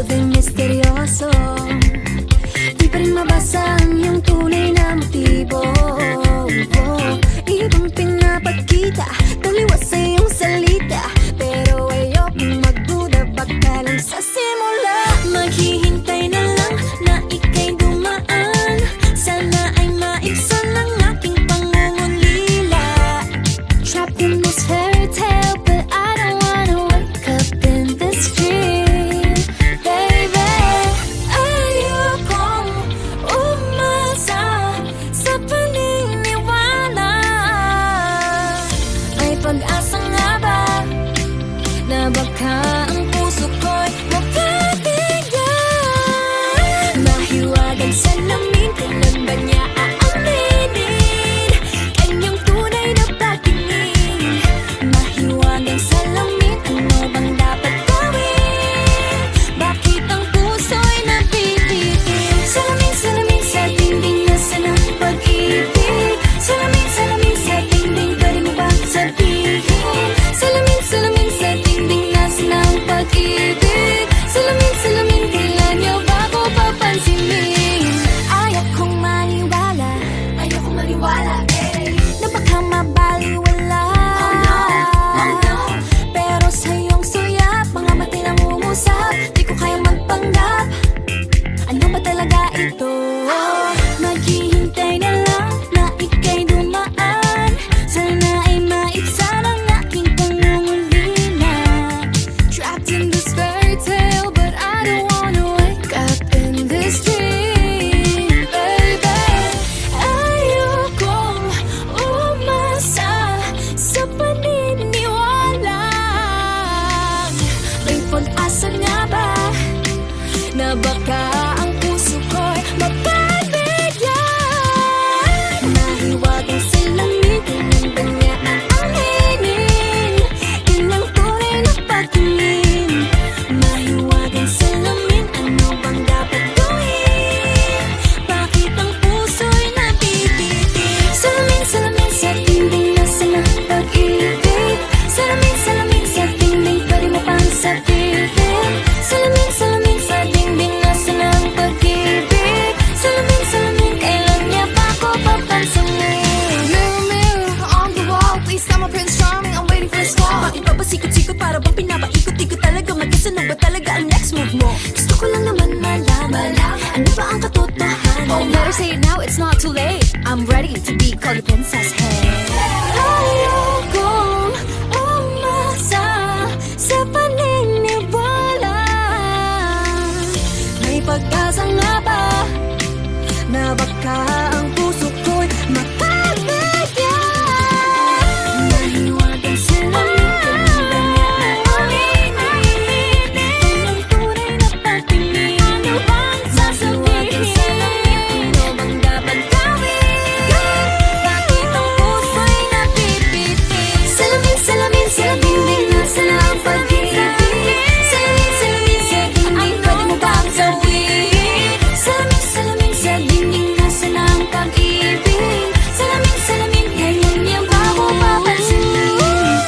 din misteryoso. Di pa rin mabasa ang iyong tunay na motibo. Ibang pinapakita, taliwas sa iyong salita, pero ayokong magduda, baka lang sa simula. Maghihintay na lang na ika'y dumaan, sana ay maibsan ang aking pangungulila. Trapped in this fairy tale, but I don't wanna wake up in this dream, baby. Ayokong umasa sa paniniwala. May pag-asa nga ba na baka ang puso ko'y mapabigyan? Mahiwagang salamin, kailan ba niya aaminin kanyang tunay na pagtingin? Mahiwagang salamin, ano bang dapat gawin? Bakit ang puso'y napipitin? Salamin, salamin sa dingding, nasaan ang pag-ibig? Salamin, salamin sa dingding, pwede mo bang sabihin? Salamin, salamin sa dingding, nasaan ang pag-ibig? Salamin, salamin, kailan niyo ba ako papansinin? Ayokong maniwala, na baka mabaliwala. Pero sa iyong sulyap, mga mati namumusap, di ko kayang magpanggap. Ano ba talaga ito? Maghihintay na lang na ika'y dumaan, sana ay maibsan ang aking pangungulila. Trapped in this fairy tale, but I don't wanna wake up in this dream, baby. Ayokong umasa sa paniniwala. May pag-asa nga ba na baka ang puso ko'y mapabigyan? Mahiwagang salamin, kailan ba niya aaminin kanyang tunay na pagtingin? Mahiwagang salamin, ano bang dapat gawin? Bakit ang puso'y napipitin? Salamin, salamin sa dingding, nasaan ang pag-ibig? Salamin, salamin sa dingding, pwede mo pang sabihin? Salamin, salamin sa dingding, nasaan ang pag-ibig? Salamin, salamin, kailan niya ba ako papansinin? Mirror, mirror on the wall, please tell my Prince Charming I'm waiting for this call. Bakit ba sikot-sikot, para bang pinapaikot-ikot talaga? Mag-isa na ba talaga ang next move mo? Gusto ko lang naman malaman, ano ba ang katotohanan? Oh, better say it now, it's not too late. I'm ready to be called a princess, hey. Ayokong umasa sa paniniwala. May pag-asa nga ba na baka ang puso ko'y mapabigyan? Mahiwagang salamin, kailan ba niya aaminin kanyang tunay na pagtingin? Ano bang sasabihin? Ano bang dapat gawin? Bakit ang puso'y napipitin? Salamin, salamin sa dingding, nasaan ang pag-ibig? Salamin, salamin sa dingding, pwede mo bang sabihin? Salamin, salamin sa dingding, nasaan ang pag-ibig? Salamin, salamin, kailan niya ba ako papansinin?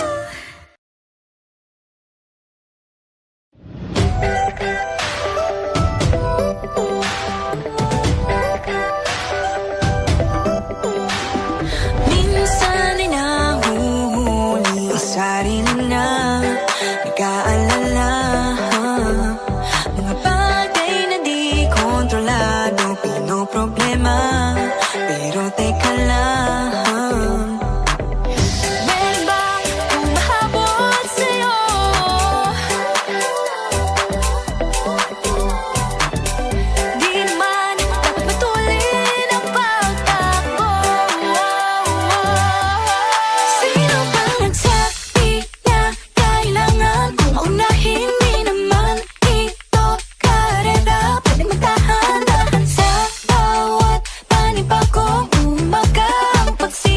Minsan ay nahuhuli ang sarili na nag-aalala. Mga bagay na di kontrolado, pinoproblema, pero teka lang. Meron bang humahabol sa'yo? Di naman dapat matulin ang pagtakbo. Sino bang nagsabi na kailangan kong maunahin? Di naman ito karera, pwede magtahan-tahan sa bawat panibagong umaga. Ang pagsisikap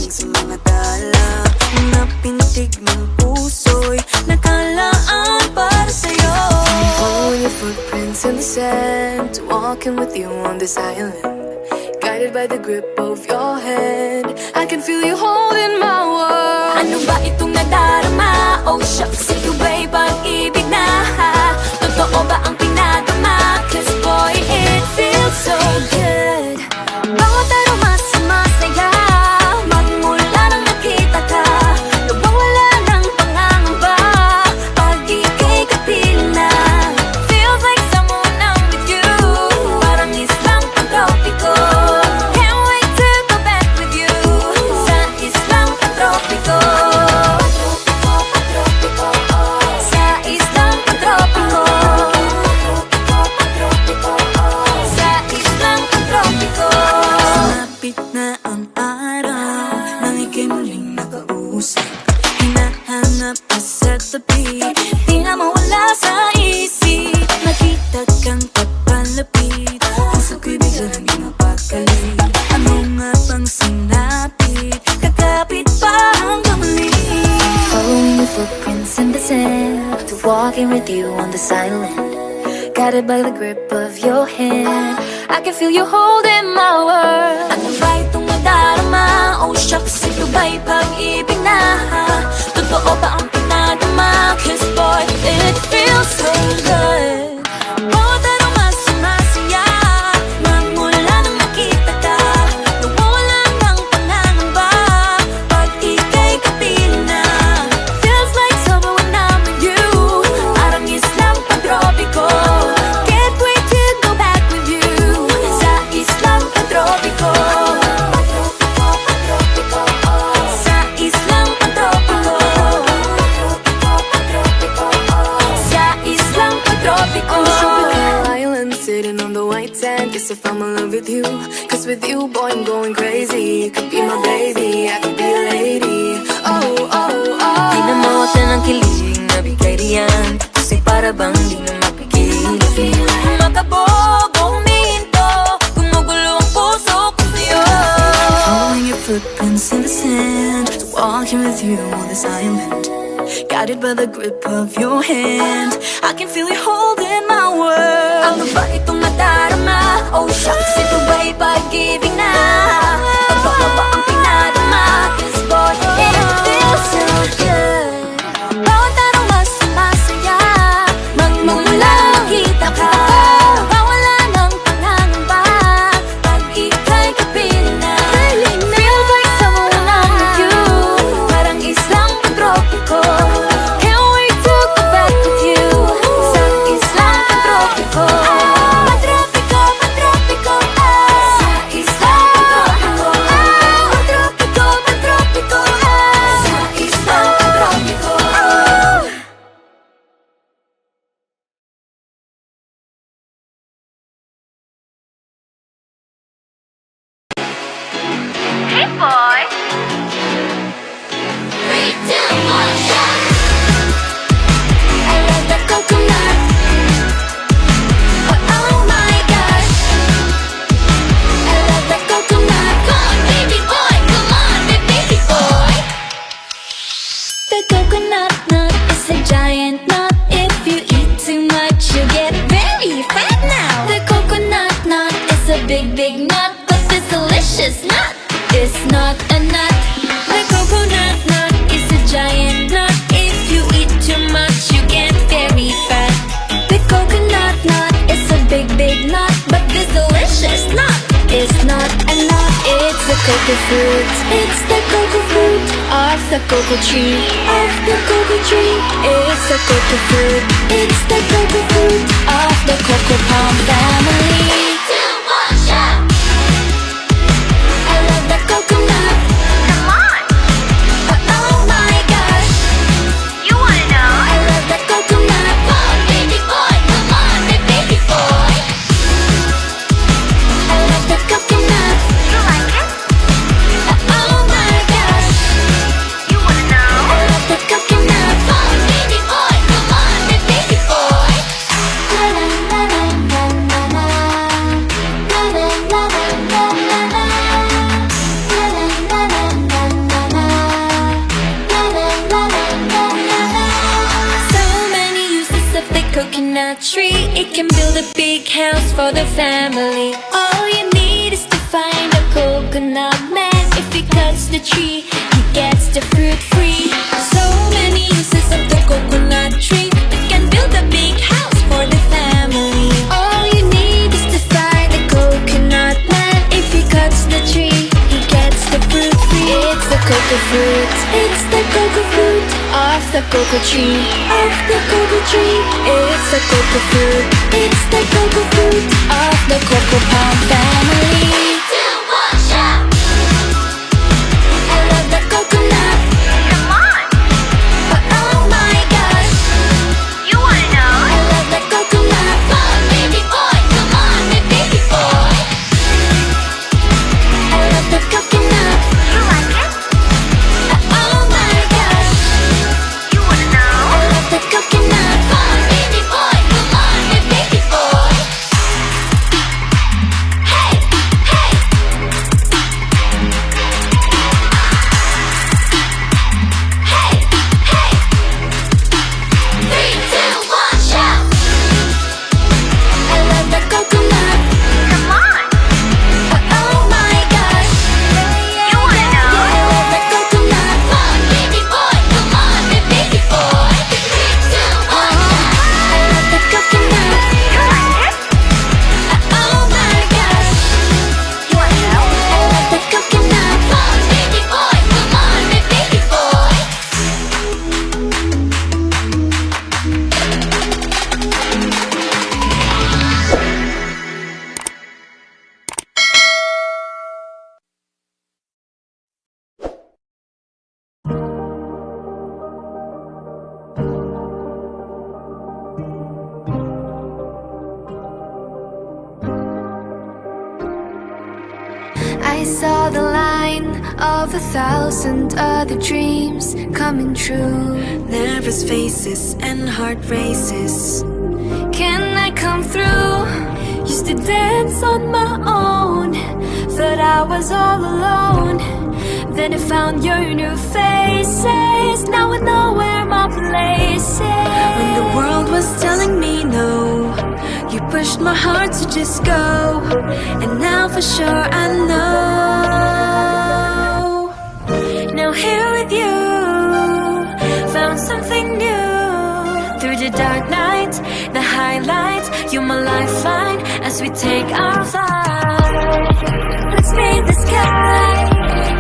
lang sa mga tala. Mga pintig ng puso'y nakalaan para sa'yo. Following your footprints in the sand, walking with you on this island, guided by the grip of your hand. I can feel you holding my world. Ano ba itong nadarama? Oh shucks, ito ba'y pag-ibig na? Totoo ba ang pinagama? Cause boy, it feels so good. Bawat aroma sumasaya, magmula nang nakita ka. Nawawala ng pangangamba, pag ika'y kapiling na. Feels like someone I'm with you, parang islang pag-tropiko. Can't wait to go back with you, sa islang pag-tropiko. Sa islang pag-tropiko. Sa islang pag-tropiko. Sumapit na ang araw, nang ika'y muling nakausap. Hinahanap ka sa tabi, di na mawala sa isip. Nakita kang papalapit, puso ko'y bigla nang di mapakali. Ano nga bang sinapit, kakapit pa hanggang muli. Following your footprints in the sand, to walking with you on this island, guided by the grip of your hand. I can feel you holding my world. Ano ba itong nadarama? Oh shucks, ito ba'y pag-ibig na? Totoo ba ang pinagama? Cause boy, it feels so good. Bawat aroma sumasaya, magmula nang nakita ka. Nawawala ng pangangamba, pag ika'y kapiling na. Feels like summer when I'm with you, parang islang pag-tropiko. Can't wait to go back with you, sa islang pag-tropiko. Sa islang pag-tropiko. Sa islang pag-tropiko. On the tropical island, sitting on the white sand. Guess if I'm in love with you, cause with you, boy, I'm going crazy. You could be my baby, I could be a lady. Oh, oh, oh. Di na mawala ng kilig na bigay riyan, kasi para bang di na mapigil. Makabog o huminto, gumugulo ang puso ko sa'yo. Following your footprints in the sand, walking with you on this island, guided by the grip of your hand. I can feel you holding my world. Ano ba itong nadarama? Oh shucks, ito ba'y pag-ibig na? Totoo ba ang pinadama? Cause boy, it feels so good. Bawat aroma sumasaya, magmula makita ka. Bawala ng pangangamba, pag ika'y kapiling na. Feels like summer when I'm with you, parang islang pag-tropiko. Can't wait to go back with you, sa islang pag-tropiko. Pag-tropiko, pag-tropiko, sa islang pag-tropiko. Pag-tropiko, pag-tropiko, sa islang pag-tropiko. Hey boy! 3, 2, 1, shot! I love the coconut. Oh my gosh! I love the coconut. Come on, baby boy! Come on, baby boy! The coconut nut is a giant nut. If you eat too much, you get very fat now. The coconut nut is a big, big nut, but this delicious nut is not a nut. The coconut nut is a giant nut. If you eat too much, you get very fat. The coconut nut is a big, big nut, but this delicious nut is not a nut. It's the cocoa fruit. It's the cocoa fruit of the cocoa tree. Of the cocoa tree. It's the cocoa fruit. It's the cocoa fruit of the cocoa palm family. 2, 1, shot! I love the coconut. Come on! Oh my gosh! You wanna know? I love the coconut. Come on, baby boy! Come on, baby boy! I love the coconut. You like it? Oh my gosh! You wanna know? I love the coconut. Come on, baby boy! Come on, baby boy! La la la la la la la la la la coconut tree. It can build a big house for the family. All you need is to find a coconut man. If he cuts the tree, he gets the fruit free. So many uses of the coconut tree. It can build a big house for the family. All you need is to find a coconut man. If he cuts the tree, he gets the fruit free. It's the cocoa fruit. It's the cocoa fruit of the cocoa tree. Of the cocoa tree. It's the cocoa fruit. It's the cocoa fruit of the cocoa palm family. 3, 2, 1, shout! I love the coconut. Come on, But oh my gosh, you wanna know? I love the coconut. Come on, baby boy. Come on, baby boy. I love the coconut. You like it? Oh my gosh, You wanna I know? love the coconut. Come on, baby boy. Come on, baby boy. Hey, hey. Hey, hey. 3, 2, 1, shout! I love the coconut. Come on, Oh my gosh, you wanna know? I love the coconut. Come on, baby boy. Come on, baby boy. 3, 2, 1, I love the coconut. You like it? Oh my gosh, You wanna know? I love the coconut. Come on, baby boy. Come on, baby boy. I saw the line of 1,000 other dreams coming true. Nervous faces and heart races. Can I come through? Used to dance on my own, thought I was all alone. Then I found your new faces. Now I know where my place is. When the world was telling me no, you pushed my heart to just go. And now for sure I know. Now here with you, found something new. Through the dark night, the highlight, you're my lifeline as we take our flight. Let's paint the sky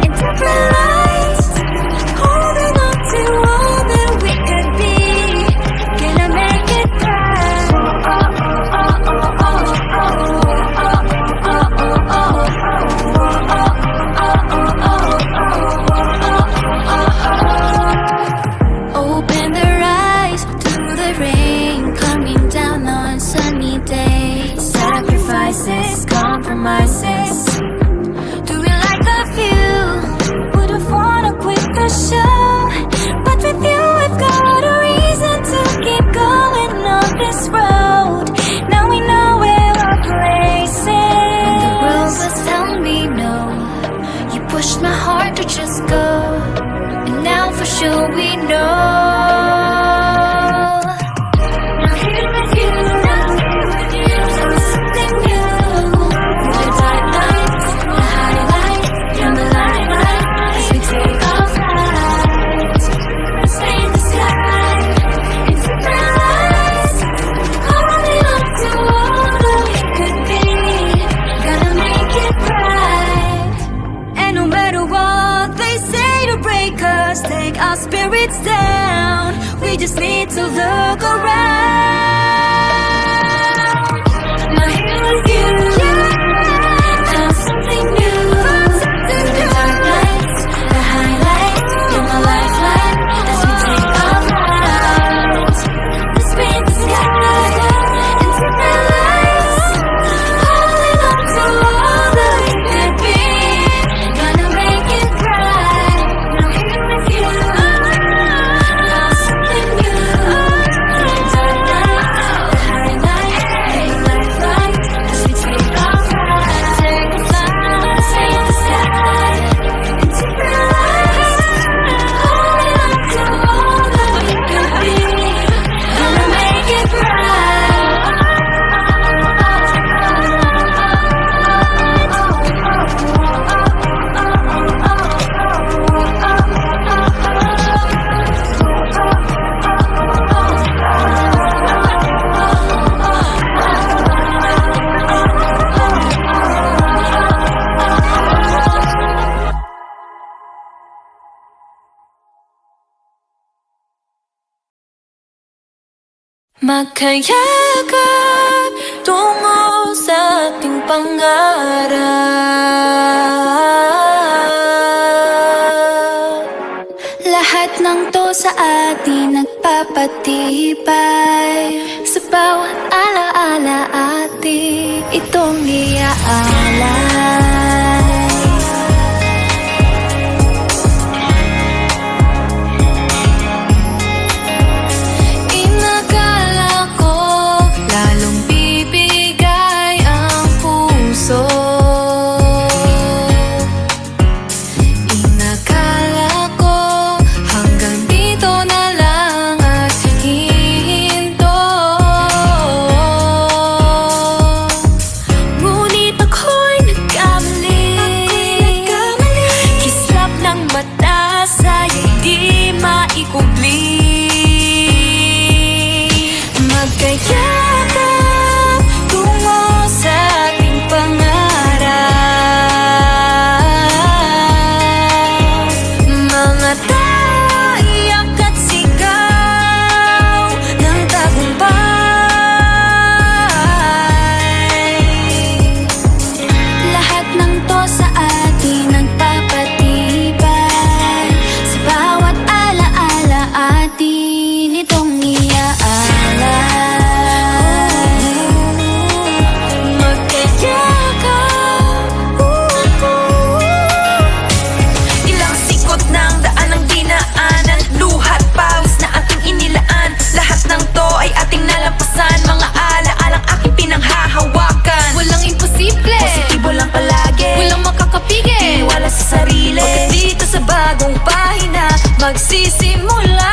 in different lights, holding on to all that we could be. Gonna make it right. Open their eyes to the rain coming down on sunny days. Sacrifices, compromises. Do we like the view? Wouldn't wanna quit the show, but with you we've got a reason to keep going on this road. Now we know where our place is. When the world was telling me no, you pushed my heart to just go. And now for sure we know. Now here with you, found something new. The dark nights, the highlight, you're the lifeline as we take our flight. Let's paint the sky in different lights, holding on to all that we could be. Gonna make it right. And no matter what they say to break us, take our spirits down, we just need to look around. Now here with you, found something new. The dark nights, the highlight, you're my lifeline as we take our flight. Let's paint the sky in different lights, holding on to all that we could be. Gonna make it right. Now here with you, found something new. The dark nights, Magkayakap tungo sa ating pangarap. Lahat ng to sa atin nagpapatibay. Sa bawat alaala atin itong iaalay. Inakala ko lalong bibigay ang puso. Inakala ko hanggang dito na lang at hihinto. Ngunit ako'y nagkamali. Kislap ng mata sa'yo'y di maikubli. Magkayakap tungo sa ating pangarap. Mga tawa, iyak at sigaw ng tagumpay. Lahat ng to sa atin nagpapatibay. Sa bawat alaala atin itong iaalay. Ilang sikot ng daan ang dinaanan, luhat pawis na ating inilaan. Lahat ng to ay ating nalampasan, mga alaalang aking pinanghahawakan. Walang imposible, Positibo lang palagi, walang makakapigil. wala sa sarili. Pagkat dito sa bagong pahina magsisimula.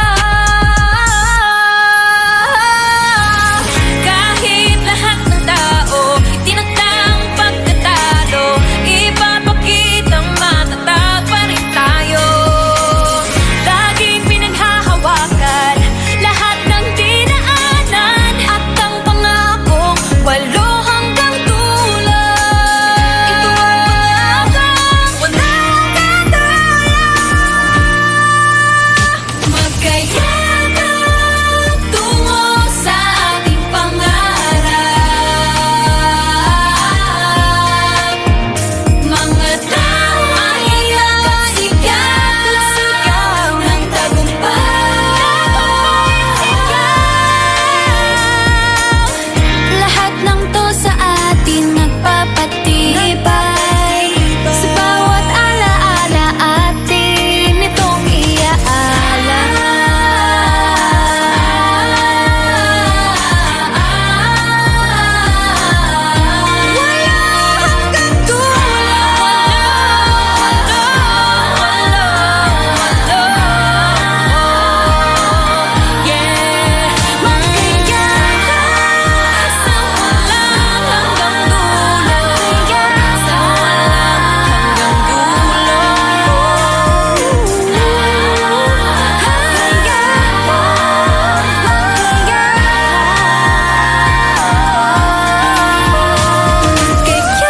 Kahit lahat ng tao itinakdang pagkatalo, ipapakitang matatag pa rin tayo. Laging pinaghahawakan lahat ng dinaanan at ang pangakong walo hanggang dulo. Ito ang pangakong walang katulad. Magkayakap tungo sa ating pangarap. Mga tawa, iyak at sigaw ng tagumpay. Lahat ng to sa atin nagpapatibay. Sa bawat alaala atin itong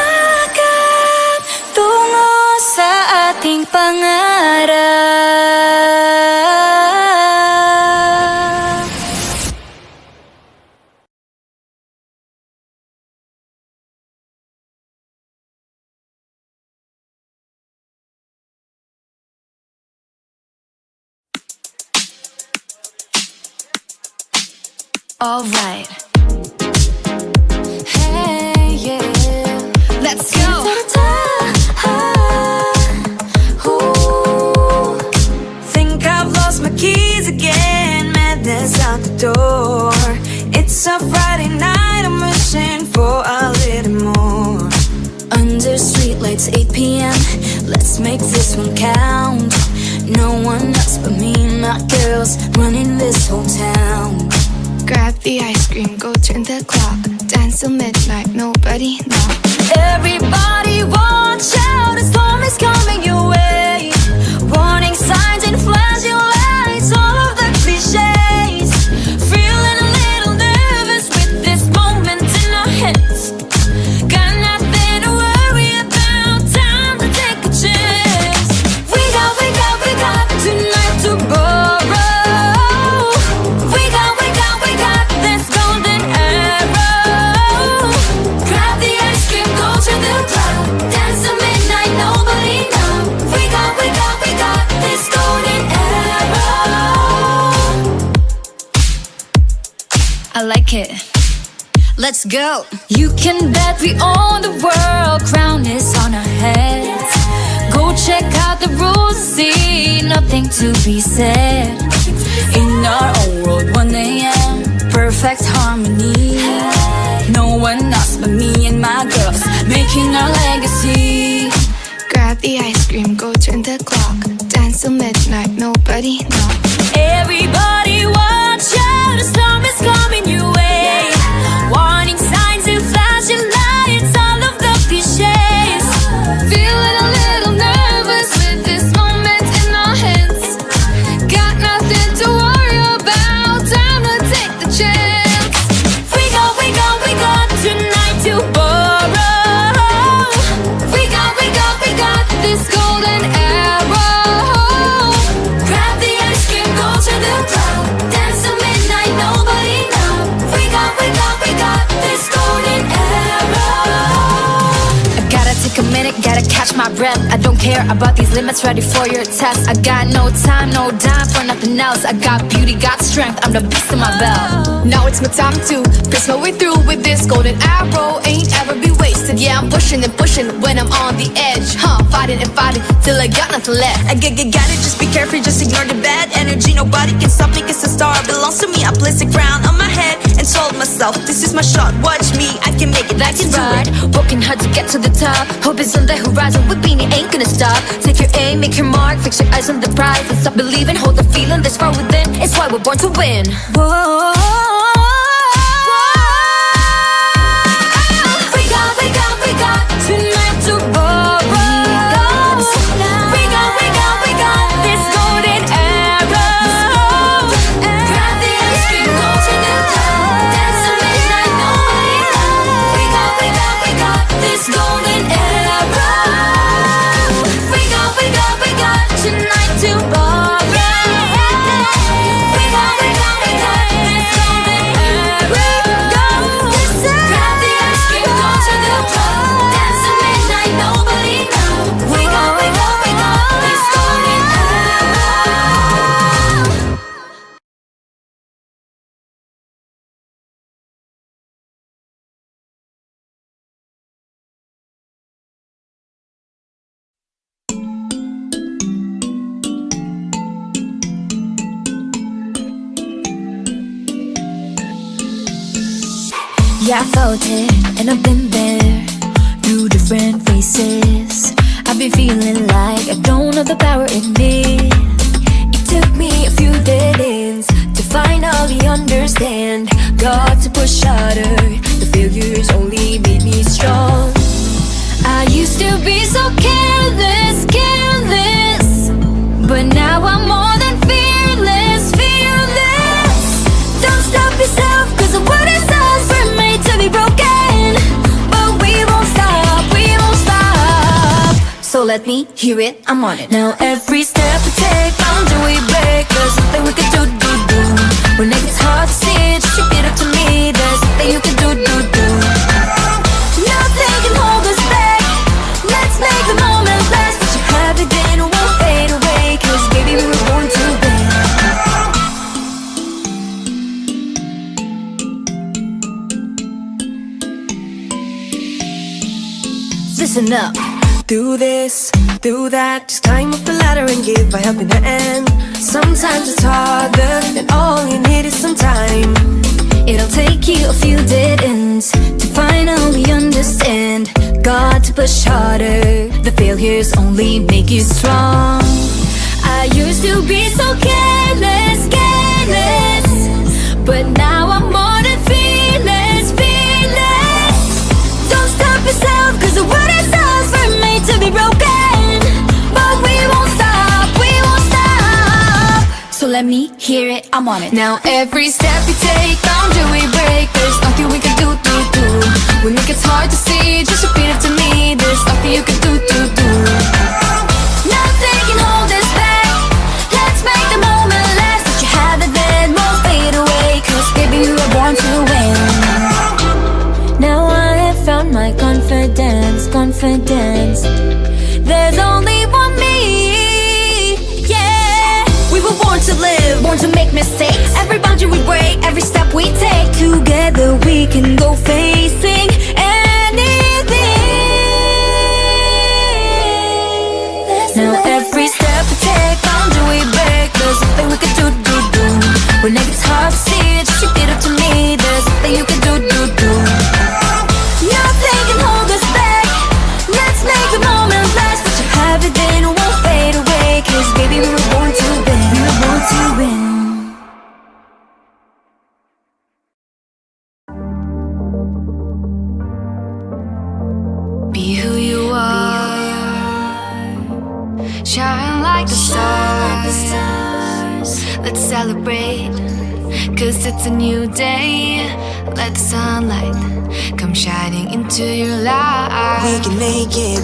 Magkayakap tungo sa ating pangarap. all right. Hey, yeah. Let's go. Think I've lost my keys again. Madness out the door. It's a Friday night. I'm wishing for a little more. Under streetlights, 8 p.m. Let's make this one count. No one else but me and my girls running this whole town. Grab the ice cream, go turn the clock. Dance till midnight, nobody knock. Everybody watch out, a storm is coming your way. Warning signs and flashing lights, all of the cliches. Feeling a little nervous with this moment in our heads. Got nothing to worry about, time to take a chance. We got tonight to borrow. We got, let's go. like it. Let's go. You can bet we own the world, crown is on our heads. Go check out the rules, see nothing to be said. In our own world, 1 a.m. perfect harmony. No one else but me and my girls, making our legacy. Grab the ice cream, go turn the clock. Dance till midnight, nobody knocks. Everybody watch out, a storm is coming your way. Warning signs and flashing lights, all of the cliches. Feeling a little nervous with this moment in our hands. Got nothing to worry about, time to take the chance. We got tonight to borrow. We got this golden arrow. Grab the ice cream, go to the club. Dance till midnight, nobody knows. We got this golden arrow. I gotta take a minute, gotta catch my breath. I don't care about these limits, ready for your test. I got no time, no dime for nothing else. I got beauty, got strength, I'm the beast in my belt. Now it's my time to press my way through with this golden arrow. Ain't ever be wasted. Yeah, I'm pushing and pushing when I'm on the edge. Fighting and fighting till I got nothing left. I got it, just be careful, just ignore the bad energy. Nobody can stop me, cause the star belongs to me. I placed a crown on my head and told myself, this is my shot, watch me, I can make it, I That's can do right, it. working hard to get to the top. Hope is on the horizon, with Beanie ain't gonna stop. Take your aim, make your mark, fix your eyes on the prize. And stop believing, hold the feeling that's far within. It's why we're born to win. Whoa. We got tonight to borrow. We got this golden arrow. Grab the ice cream, go to the club. Dance till midnight, nobody knows. We got this golden arrow. We got tonight to borrow. We got this golden arrow. Grab the ice cream, go to the club. Dance till midnight, nobody knows. We got this golden arrow. Yeah, I felt it, and I've been there through different faces. I've been feeling like I don't have the power in me. It took me a few dead ends to finally understand. Got to push harder, the failures only made me strong. I used to be so careless, but now I'm more than fearless. Don't stop yourself, cause the world is ours, we're made to be broken. But we won't stop. So let me hear it, I'm on it. Now every step we take, boundary we break. There's nothing we can do. When it gets hard to see, just repeat it to me. There's nothing you can do. Nothing can hold us back. Let's make the moment last. What you have within won't fade away, cause baby we were born to win. Listen up. Do this, do that, just climb up the ladder and give a helping hand. Sometimes it's harder, and all you need is some time. It'll take you a few dead ends to finally understand. Got to push harder, the failures only make you strong. I used to be so careless, but now I'm more than fearless. Don't stop yourself, cause the world is ours, we're made to be broken. But we won't stop. So let me hear it, I'm on it. Now every step we take, boundary we break. There's nothing we can do. When it gets hard to see, just repeat it to me. There's nothing you can do. Nothing can hold us back. Let's make the moment last. What you have it then won't fade away, cause baby we were born to win. Now I have found my confidence. There's only one me, yeah. We were born to live, Born to make mistakes. every boundary we break, Every step we take to can go facing anything. Now every step we take, boundary we break. There's nothing we can do. When it gets hard to see, just repeat it to me. There's nothing you can do. Nothing can hold us back. Let's make the moment last. Let you have it, then it won't fade away. 'Cause baby, we were born to win. We were born to win. Be who you are, shine like the stars. Let's celebrate, 'cause it's a new day. Let the sunlight come shining into your life. We can make it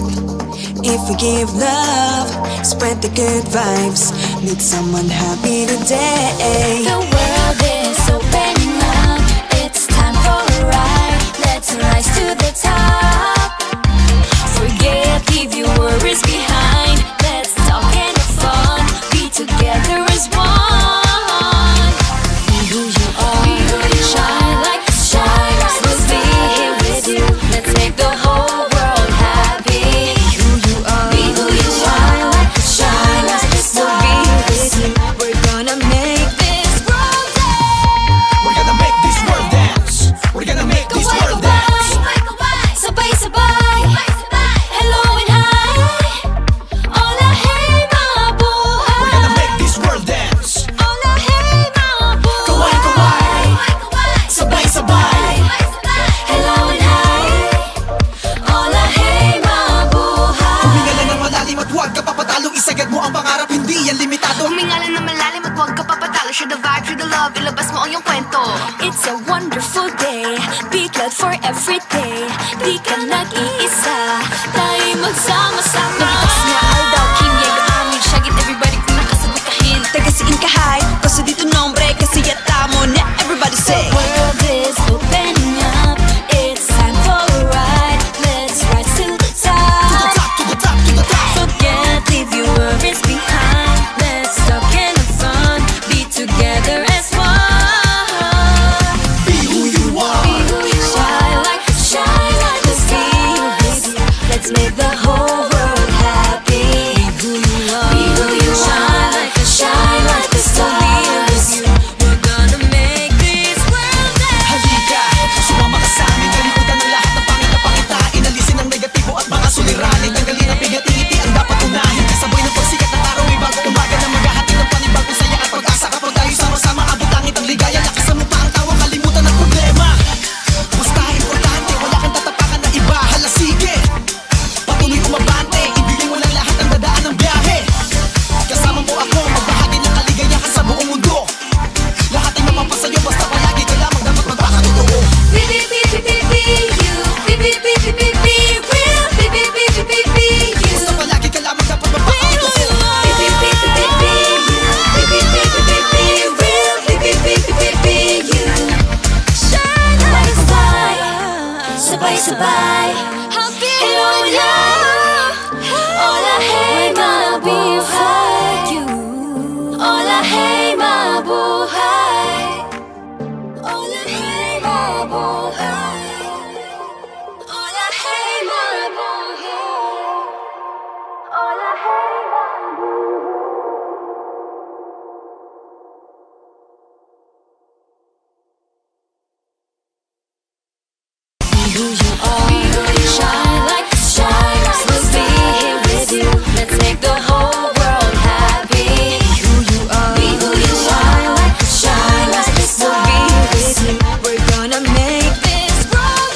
if we give love, spread the good vibes, meet someone happy today. The world is opening up. It's time for a ride. Let's rise to the top. Forget, leave your worries behind. Let's talk and have fun. Be together as one. Be who you are. Be who you shine like the stars. We'll be here with you. Let's make the whole world happy. Be who you are. Be who you shine like the stars. We'll be here with you. We're gonna make this world We're gonna make this world dance. We're gonna make this world dance. Sabay, sabay. Hello and hi. Hola, hey, mga buhay. We're gonna make this world dance. Hola, hey, mga buhay. Kaway, kaway. Sabay, sabay. Hello and hi. Hola, hey, mga buhay. Huminga lang ng malalim at huwag ka papatalo. Isagad mo ang pangarap, hindi yan limitado. Humingalan na malalim at huwag ka papatalo. Share the vibe, share the love, ilabas mo ang iyong kwento. It's a wonderful day. Be glad for every day. Di ka nag-iisa. Tayo'y magsama-sama. Nagbukas nga aldaw, Kim Diego amin. Shagit everybody kung nakasabot kahin. Tagasiin ka hay, paso dito nombre. Kasi yata mo na everybody say. The world is opening up. It's time for a ride. Let's rise to the top. To the top, to the top. Forget, leave your worries behind. Let's talk and have fun. Be together as one. Be who you are. Shine like the shine like the sea. Let's make the whole world happy. Be who you shine like the stars. We're gonna make this world dance. Halika, sumama ka sa amin. Kalimutan ng lahat ng pangit na pangitain. Alisin ang negatibo at mga suliranin. Tanggalin ang pigati-ngiti ang dapat unahin. Kasabay ng pagsikat ng araw ay bago umaga na maghahatid ng panibagong saya at pag-asa. Kapag tayo sama-sama, abot langit ang ligaya. Lakas ang mukha ang tawa, kalimutan ang problema. Basta importante, wala kang tatapakan na iba. Hala, sige, patuloy umabante. Ibigay mo lang lahat ng dadaan ng biyahe. Kasama mo ako, magbahagi ng kaligayahan sa buong mundo. Lahat ay mapapasayo, basta palagi ka lamang dapat magpakatotoo. Be you. Be real. Be you. Basta palagi ka lamang dapat magpakatotoo. Shine like the sky. Sabay, sabay. Hello and hi. Hola, hey, mga buhay. Hola, hey, mga buhay. Hola, hey, mga buhay. Hola, hey, mga buhay. Hola, hey, mga buhay. Be who you are. Shine like the stars. We'll be here with you. Let's make the whole world happy. Be who you are. Be who you shine like the stars. We'll be here with you. We're gonna make this world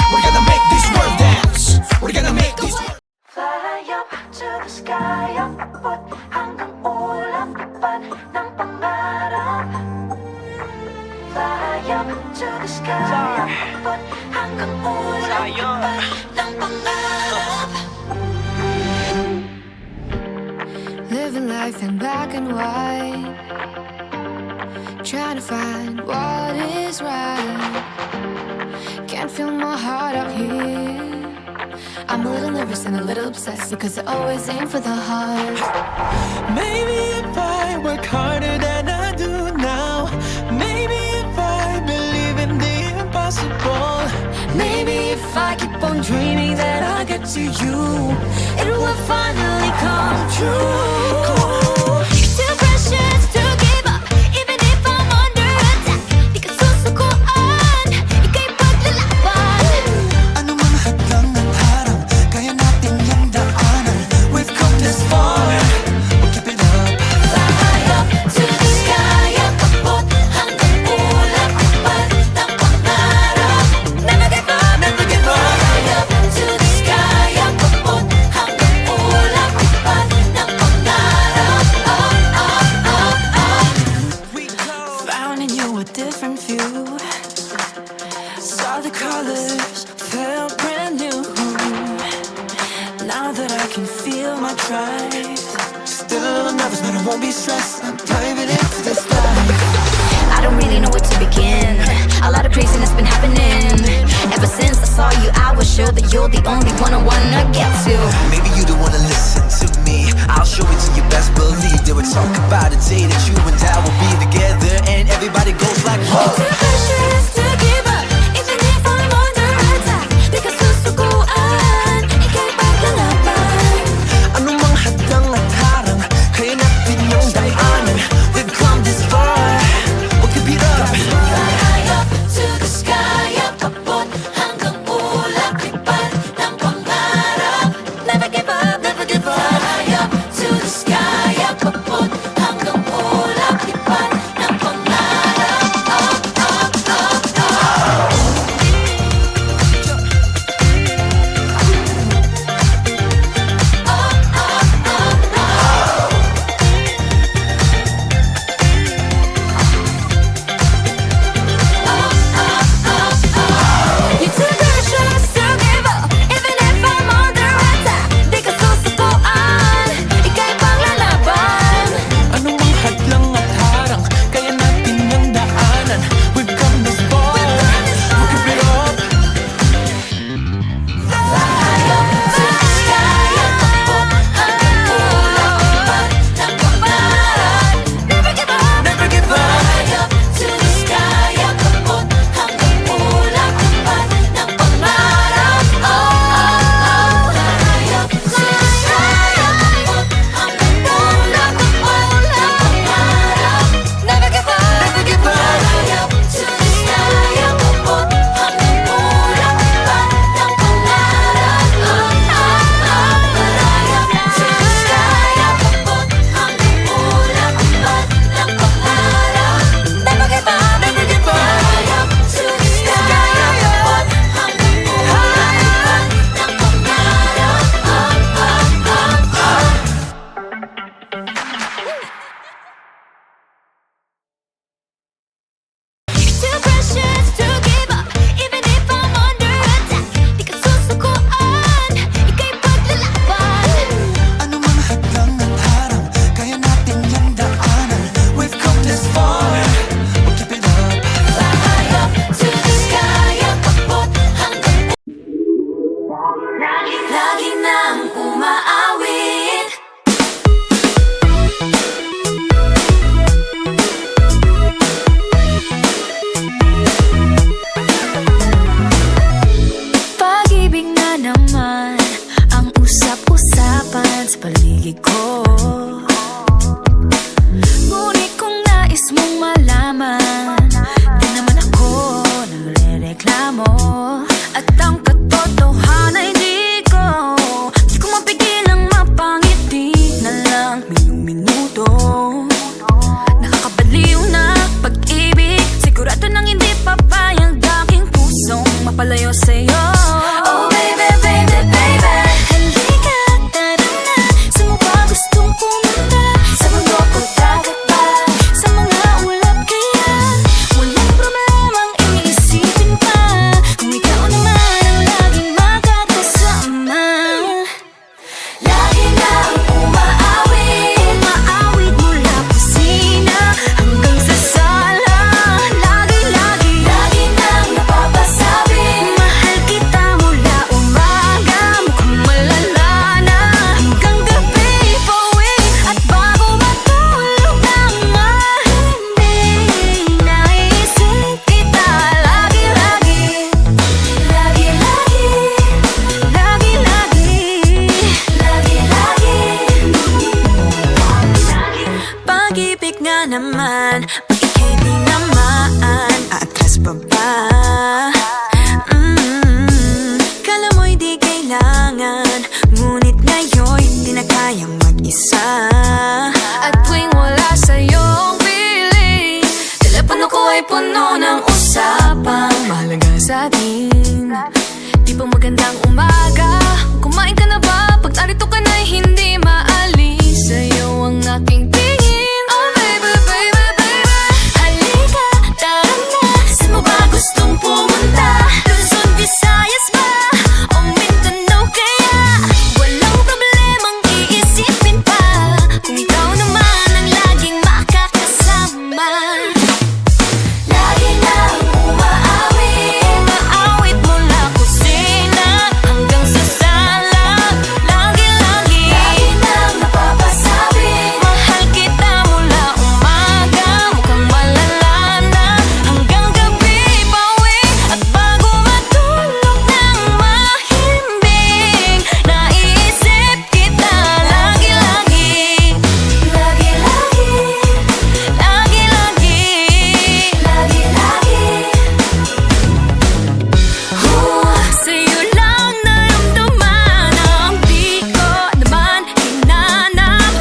We're gonna make this world dance. We're gonna make this world. Fly up to the sky, abot hanggang ulap, lipad ng pangarap. Fly up to the sky, abot hanggang ulap, lipad ng pangarap. Living life in black and white, trying to find what is right. Can't feel my heart out here. I'm a little nervous and a little obsessed because I always aim for the heart. Maybe if I work harder than I do now, maybe if I believe in the impossible. to you. It will finally come true. Too precious to give up, even if I'm under attack. Di ka susukuan, ika'y paglalaban. Ano mang hadlang at harang, kaya natin yung daanan. We've come this far, we'll keep it up. Fly up to the sky, abot hanggang ulap, lipad ng pangarap. Never give up, never give up. Fly up to the sky, abot hanggang ulap, lipad ng pangarap. Found in you a different view. Saw the colors, felt brand new. Now that I can feel my drive, still I'm nervous, but I won't be stressed. I'm diving into this life. I don't really know where to begin. A lot of craziness been happening. Ever since I saw you, I was sure that you're the only one I wanna get to. Maybe you don't wanna listen to me. I'll show it to you, best believe. They would talk about a day that you and I will be together, and everybody goes like, whoa. Too precious to give up, even if I'm under attack. Di ka susukuan, ika'y paglalaban. Ano mang hadlang at harang, kaya natin yung daanan. We've come this far, we'll keep it up. Fly up to the sky, abot hanggang ulap, lipad ng pangarap. Never give up, never give up. Fly up to the sky, abot hanggang ulap, lipad ng pangarap. You're too precious to give up, even if I'm under attack. Di ka susukuan, ika'y paglalaban. Ano mang hadlang at harang, kaya natin yung daanan. We've come this far, we'll keep it up. Fly up to the sky, abot hanggang ulap, lipad ng pangarap. Never give up, Never give up. fly up to the sky, abot hanggang ulap, lipad ng pangarap. Fly up to the sky, abot hanggang ulap, lipad ng pangarap. Never give up, Never give up. fly up to the sky, abot hanggang ulap, lipad ng pangarap. Fly up to the sky, abot hanggang ulap, lipad ng pangarap. Never give up, Never give up. fly up to the sky, abot hanggang ulap, lipad ng pangarap. Too precious to give up, even if I'm under attack. Di ka susukuan, ika'y paglalaban. Ano mang hadlang at harang, kaya natin yung daanan. We've come this far, we'll keep it up. Fly up to the sky, abot hanggang lagi nang umaawit. Pag-ibig na naman ang usap-usapan sa paligid ko. Ngunit kung nais mong malaman, di naman ako nagre-reklamo. At ang katotohanan ay di ko mapigilang mapangiti na lang minuto. Nakakabaliw na pag-ibig, sigurado nang hindi papayag aking pusong mapalayo sa'yo. Oh baby, baby, baby, halika, tara na. Saan mo ba gustong pumunta? Sa mundo ko dagat ba? Sa mga ulap kaya? Walang problemang iisipin pa. Kung ikaw na naman? Bakit kayo di naman? Atras pa ba? Kala mo'y di kailangan, ngunit ngayon di na kayang mag-isa. At tuwing wala sa'yong piling, telepono ko ay puno ng usapang mahalaga sa atin. Di ba magandang umaga? Kumain ka na ba? Pag narito ka na'y hindi maalis sa'yo ang aking tingin. Oh baby, baby, baby, halika, tara na. Saan mo ba gustong pumunta? Luzon, Visayas ba? O Mindanao kaya? Walang problemang iisipin pa kung ikaw naman ang laging makakasama. Lagi nang umaawit, umaawit mula kusina hanggang sa sala. Lagi-lagi, lagi nang napapasabi, mahal kita mula umaga, mukhang malala na hanggang gabi. Pauwi at bago matulog ng mahimbing, naiisip kita lagi-lagi, lagi-lagi, lagi-lagi, lagi-lagi. Sa'yo lang naramdaman ang di ko naman hinanap.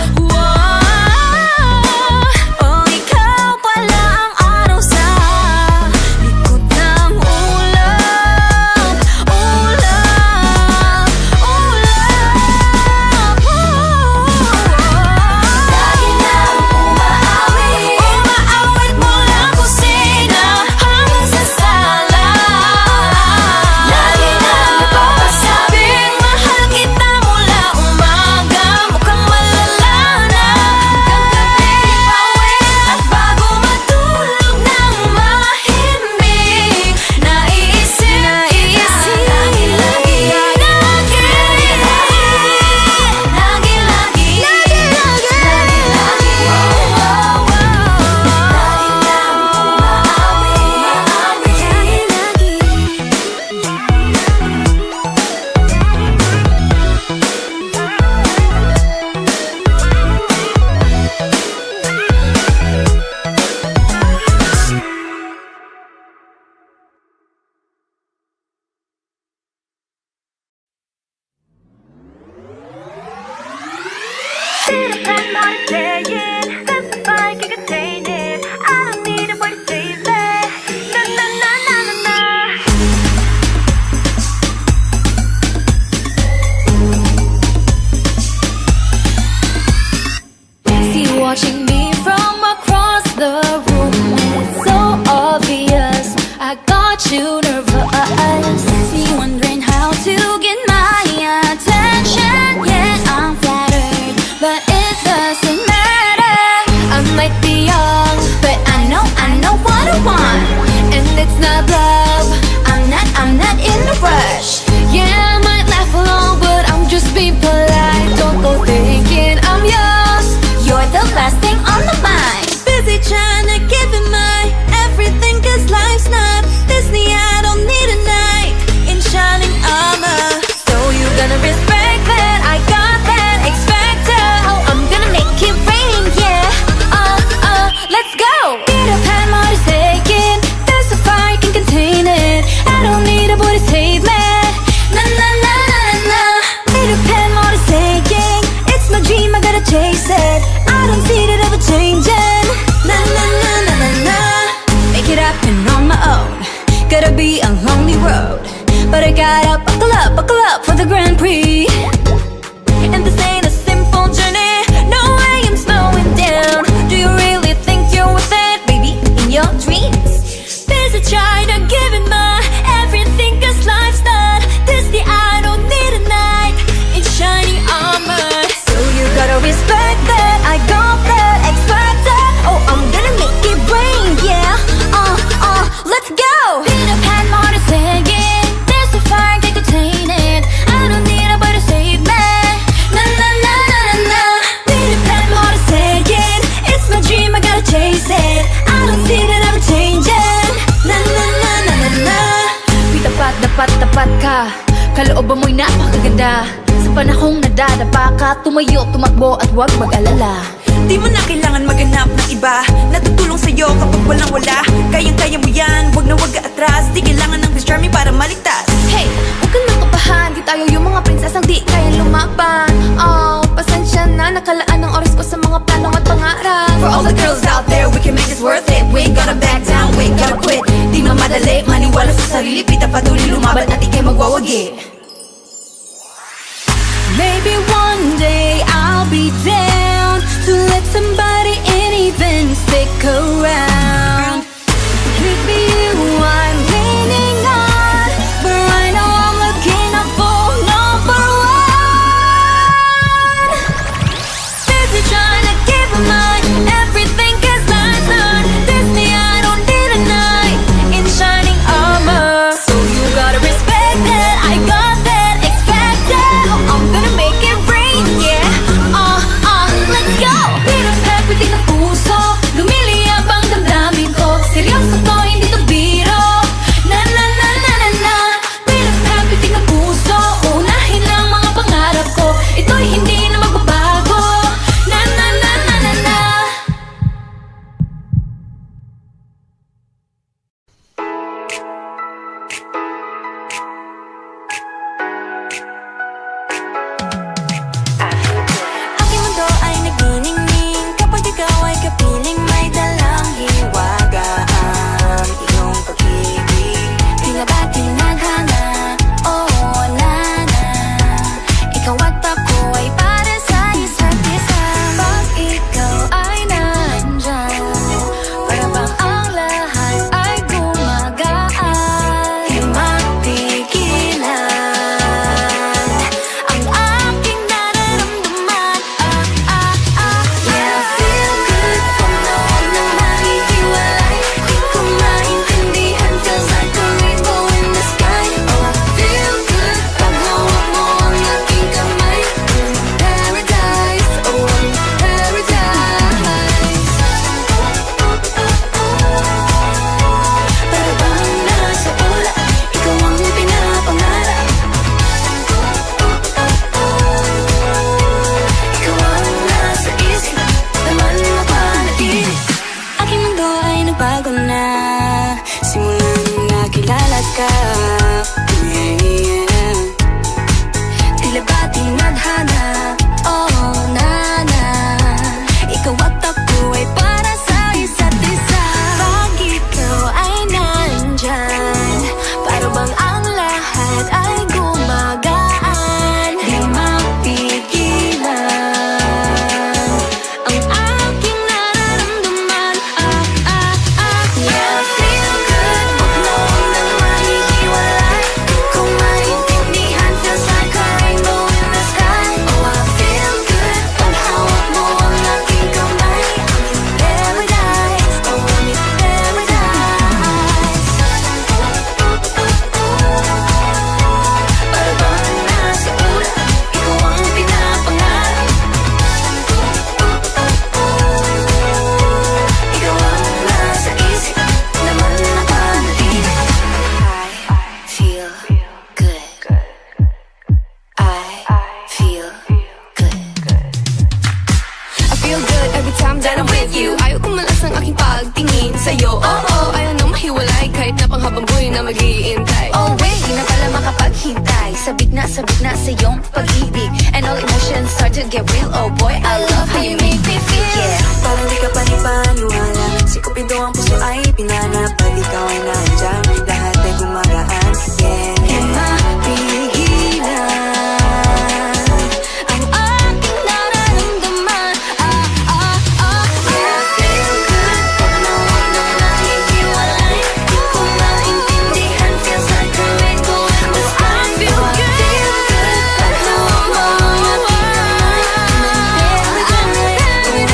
Oh, ikaw pala ang araw sa likod ng ulap, ulap, ulap. Lagi nang umaawit, umaawit mula kusina hanggang sa sala. Lagi nang napapasabing mahal kita mula umaga, mukhang malala na hanggang gabi. Pauwi at bago matulog ng mahimbing, naiisip kita lagi-lagi, lagi-lagi, lagi-lagi, Plan what it's saying, that's the fight, can't contain it. I don't need a word to save me. Na na na na na na. See you watching me from across the room. It's so obvious I got you nervous. See you wondering how to get my attention. Yeah, I'm flattered, but it doesn't matter. I might be young, but I know what I want. And it's not love, I'm not in a rush. Yeah, I might laugh along, but I'm just being polite. Don't go thinking I'm yours, you're the last thing on the mind. Busy trying to give it my everything, cause life's not Disney. I don't need a knight in shining armor. So you gonna respect that, I got that, expect it. Oh, I'm gonna make it rain, yeah. Let's go. Peter Pan motorcycle, there's a fire, can contain it. I don't need a body save me. Na na na na na. Peter Pan motorcycle, it's my dream, I gotta chase it. I don't see it ever changing. Na na na na na na. Make it happen on my own. Gotta be a lonely road, but I gotta buckle up for the Grand Prix. And this ain't a simple journey, no way I'm slowing down. Do you really think you're worth it, baby, in your dreams? Busy trying to give it my everything, cause life's not Disney. I don't need a knight in shiny armor. So you gotta respect that, I got that, expect that. Oh, I'm gonna make it rain, yeah. Let's go. Peter Pan motorcycle, there's a fire, can't contain it. I don't need a body to save me. Na na na na na na. Peter Pan motorcycle, it's my dream, I gotta chase it. I don't see that ever changing. Na na na na na na. Tapat ka, kalooban mo'y napakaganda. Sa panahong nadadapa ka, tumayo, tumakbo at huwag mag-alala. Di mo na kailangan maghanap ng iba. walang wala. Kayang-kaya mo yan, wag na wag ka atras. Di kailangan ng Prince Charming para maligtas. Hey, huwag ka nang kabahan. Di tayo yung mga prinsesang di kayang lumaban. Oh, pasensya na, nakalaan ng oras ko sa mga plano at pangarap. For all the girls out there, we can make this worth it. We ain't gonna back down, we ain't gonna quit. Di mamadali, maniwala sa sarili. Pita patuloy lumaban at ikay magwawagi. Maybe one day I'll be down to let somebody in, even stick around. Could be you I'm leaning on, but right now I'm looking up for number one. Busy trying to give my everything, 'cause last night Disney, I don't need a knight in shining armor. So you gotta respect that I got that expected. I'm gonna make it rain, yeah. Let's go. Pilit happy ng puso, lumiliyab ang damdamin ko. Seryoso to, hindi to biro. Na na na na na na. Pilit happy ng puso, unahin lang mga pangarap ko. Ito'y hindi na magbabago. Na na na na na na. Aking mundo ay nagniningning kapag ikaw ay kapiling may dalang hiwaga ang iyong pag-ibig. Di nga ba tinadhana? Oo, nana. Ikaw at ako ay para sa isa't isa. Pag ikaw ay nandyan, para bang ang lahat ay gumagaan. Di mapigilan ang aking nararamdaman. Yeah, feel good. Huwag na huwag nang mahihiwalay. Di ko maintindihan, feels like a rainbow in the sky. Oh, I feel good. Pag hawak mo ang aking kamay, paradise, oh, paradise. Para bang nasa ulap, ikaw ang pinapangarap. Ikaw ang nasa isip, naman mapanaginip. Aking mundo ay nagbago na simulang nakilala ka. Yeah. Tila ba tinadhana? Oh, nana. Ikaw at ako ay para sa isa't isa. Pag ikaw ay nandyan, para bang ang lahat ay gumagaan. Di mapigilan ang aking nararamdaman. Yeah, feel good. Huwag na huwag nang mahihiwalay. Di ko maintindihan, feels like a rainbow in the sky. Oh, I feel good. Pag hawak mo ang aking kamay, I'm in paradise. Oh, I'm in paradise. Para bang nasa ulap, ikaw ang pinapangarap. Ikaw ang nasa isip, naman napanaginip. I feel good. I feel good. I feel good every time that I'm with you. Ayaw kumalas ang aking pagtingin sa'yo. Oo, ayaw nang mahiwalay kahit na panghabang buhay na mag-iintay. Oh wait, di na pala makapaghintay. Sabik na sa iyong pag-ibig. And all emotions start to get real. Oh boy, I love how you make me feel. Yeah. Parang di ka panipaniwala. Si Cupido ang puso ay pinanap. Pag ikaw ay nandyan, lahat ay gumagaan. Yeah. Di mapigilan ang aking nararamdaman. Yeah, feel good. Huwag na huwag nang mahihiwalay. Di ko maintindihan, feels like a rainbow in the sky. I feel good. Pag hawak mo ang aking kamay, I'm in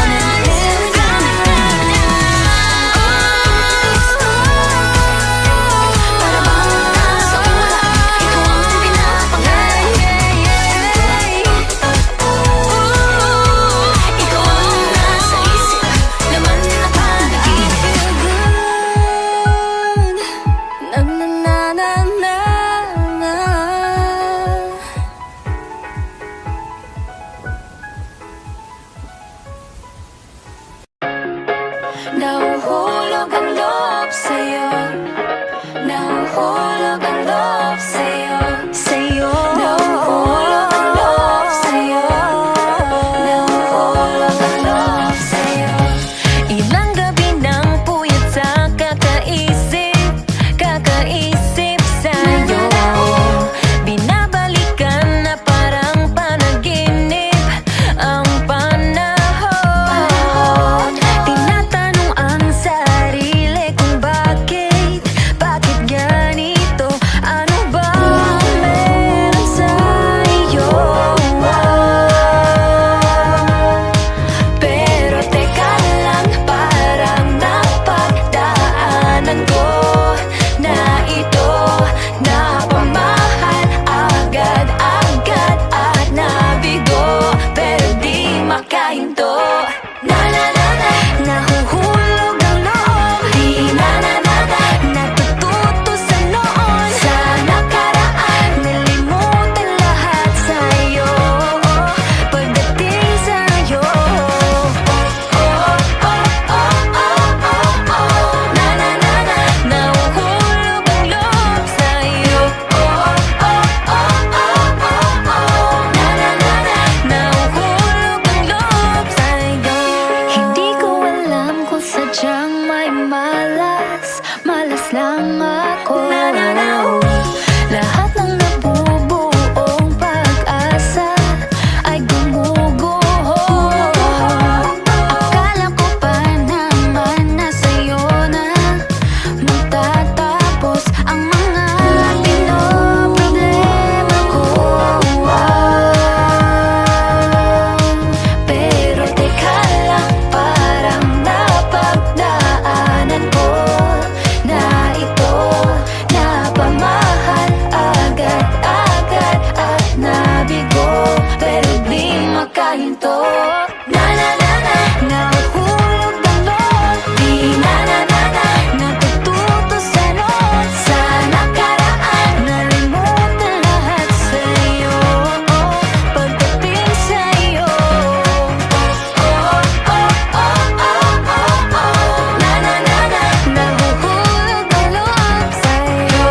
para bang nasa ulap, ikaw ang pinapangarap. Ikaw ang nasa isip, naman napanaginip. Na na na na na na. Nahuhulog ang Nahuhulog ang love sa'yo, sa'yo. Nahuhulog ang love sa'yo, nahuhulog ang love sa'yo. Ilang gabi nang puyat sa kakaisip sa'yo. Binabalikan na parang panaginip ang panahon. Tinatanong ang sarili kung bakit ganito? Ano ba ang meron sa'yo? Pero teka lang, parang napagdaanan ko na ito. Napamahal agad-agad at nabigo, pero di makahinto. Na-na-na-na, nahuhulog ang loob. Di na-na-na-na, natututo sa noon. Sa nakaraan, nalimutan lahat sa'yo. Pagdating sa'yo, na-na-na-na, nahuhulog ang loob sa'yo. Na-na-na-na, nahuhulog ang loob sa'yo. Hindi ko alam kung sadyang may malas lang ako. Lahat ng nabubuong pag-asa ay gumuguho. Akala ko pa naman na sa'yo na magtatapos ang mga pinoproblema ko. Pero teka lang, parang napagdaanan ko na ito. Napamahal agad-agad at nabigo, pero di makahinto. Na-na-na-na, nahuhulog ang loob. Di na-na-na-na, natututo sa noon. Sa nakaraan, nalimutan lahat sa'yo. Pagdating sa'yo, na-na-na-na, nahuhulog ang loob sa'yo.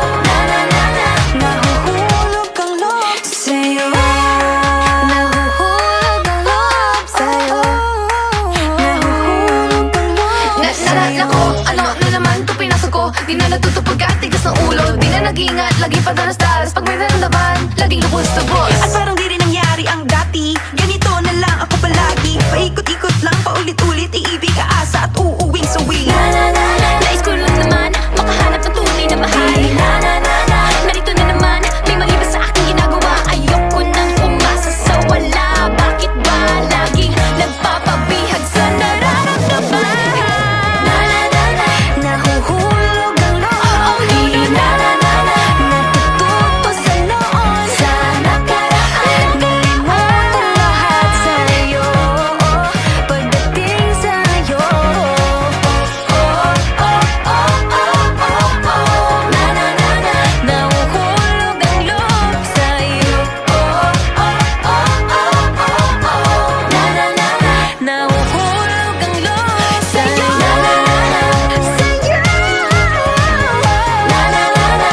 Na-na-na-na, nahuhulog ang loob sa'yo. Nahuhulog ang loob sa'yo. Nahuhulog ang loob sa'yo. Nako, ano na naman to pinasok ko? Di na natutupag at tigas ng ulo. Di na nag-iingat, lagi pa dalas-dalas. Pag may naramdaman, laging lubos to boss. At parang di rin nangyari ang dati. Ganito na lang ako palagi. Paikot-ikot lang, paulit-ulit. Iibig, aasa at uuwing sawi. Nais ko lang naman makahanap ng tunay na mahal. Narito na naman, may mali ba sa aking ginagawa? Ayoko nang umasa sa wala. Bakit ba laging nagpapabihag sa nararamdaman? Nahuhulog ang loob. Di natututo sa noon. Sa nakaraan, nalimutan lahat sa'yo. Pagdating sa'yo, na-na-na-na, nahuhulog ang loob sa'yo. Na-na-na-na, nahuhulog ang loob sa'yo. Sa'yo. Na-na-na-na,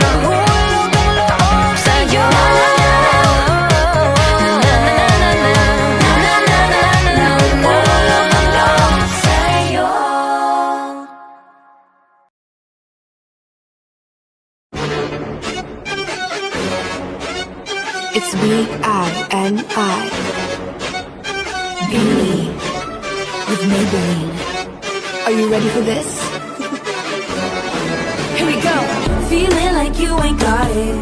nahuhulog ang loob sa'yo. Nahuhulog ang loob sa'yo. It's B-I-N-I. Beanie with Maybelline. Are you ready for this? Here we go. Feeling like you ain't got it.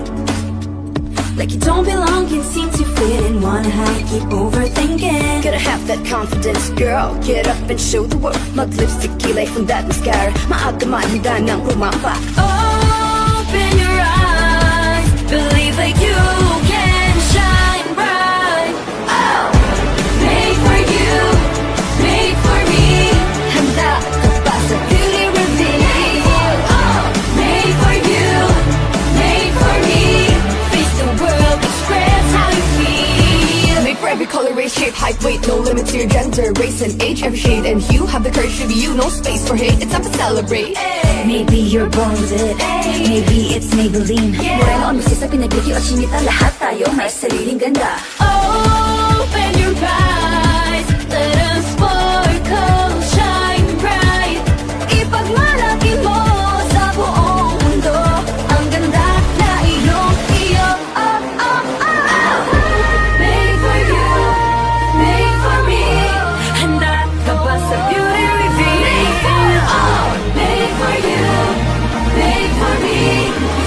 Like you don't belong, can't seem to fit in one height. Keep overthinking. Gotta have that confidence, girl. Get up and show the world. Mag-lipstick kilay from that mascara. Maaga man, handa nang rumampa. Open your eyes, believe that you can shine bright. Oh, made for you, made for me. Handa ka ba sa beauty routine? Oh, made for you, made for me. Face the world, express how you feel. Made for every color, race, shape, height, weight, no limit to your gender, race and age, every shade and hue. Have the courage to be you, no space for hate, it's time to celebrate. Maybe you're born with it, maybe it's Maybelline. Moreno ang misis na pinagbigyo at sinita, lahat tayo may sariling ganda. Open your eyes, let us sparkle, shine bright. Ipagmalaki mo sa buong mundo ang ganda na iyong Made for you, made for me. handa ka ba sa beauty reveal? Made for you, made for me.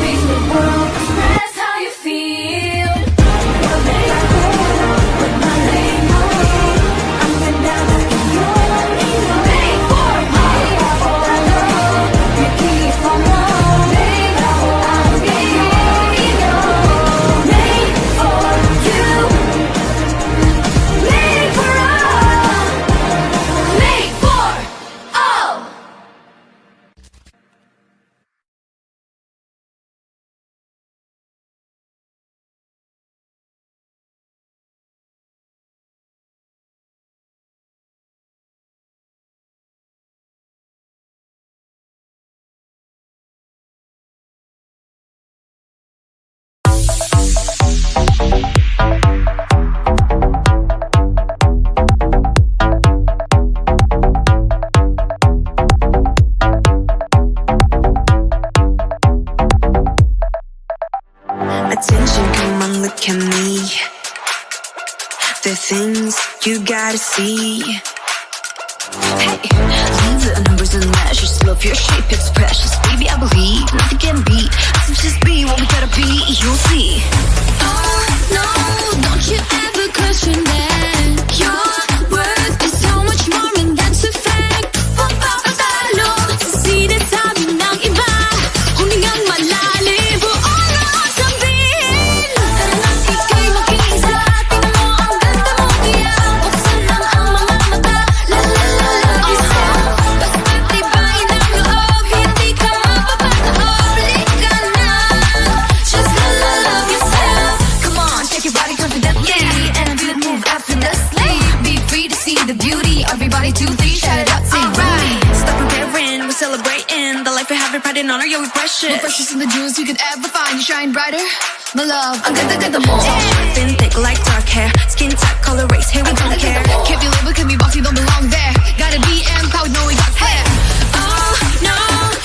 Face the world, express how you feel. We're made for, we're made for. Ang ganda na iyong made for me. You keep on love, made for ang iyong made for you, made for all, made for all. Attention, come on, look at me. The things you gotta see. Hey, leave the numbers and measures. Love your shape, it's precious. Baby, I believe nothing can beat. So just be what we gotta be, you'll see. Oh no, don't you ever question that. Your worth is so much more and that's a fact. Pagpapatalo sa sinasabi ng iba, humingang malalim buong sabihin. Tara na ika'y mag-iisa, tingnan mo ang ganda mo, kaya buksan lang ang mga mata. La la la love yourself, basta tibayin ang loob, hindi ka mapapataob. Lika na, just la la love yourself. Come on, shake your body confidently, and I feel it move effortlessly. Be free to see the beauty. Everybody, 2, 3, shout it out, sing. Alright, stop comparing, we're celebrating the life we have, we're pride and honor, yeah, we precious. More precious than the jewels you could ever find. You shine brighter, my love. Ang ganda mo. Thin, thick like dark hair, skin type, color, race, hey, we don't care. Can't be labeled, can be boxy, don't belong there. Gotta be empowered, know we got flair. Oh no,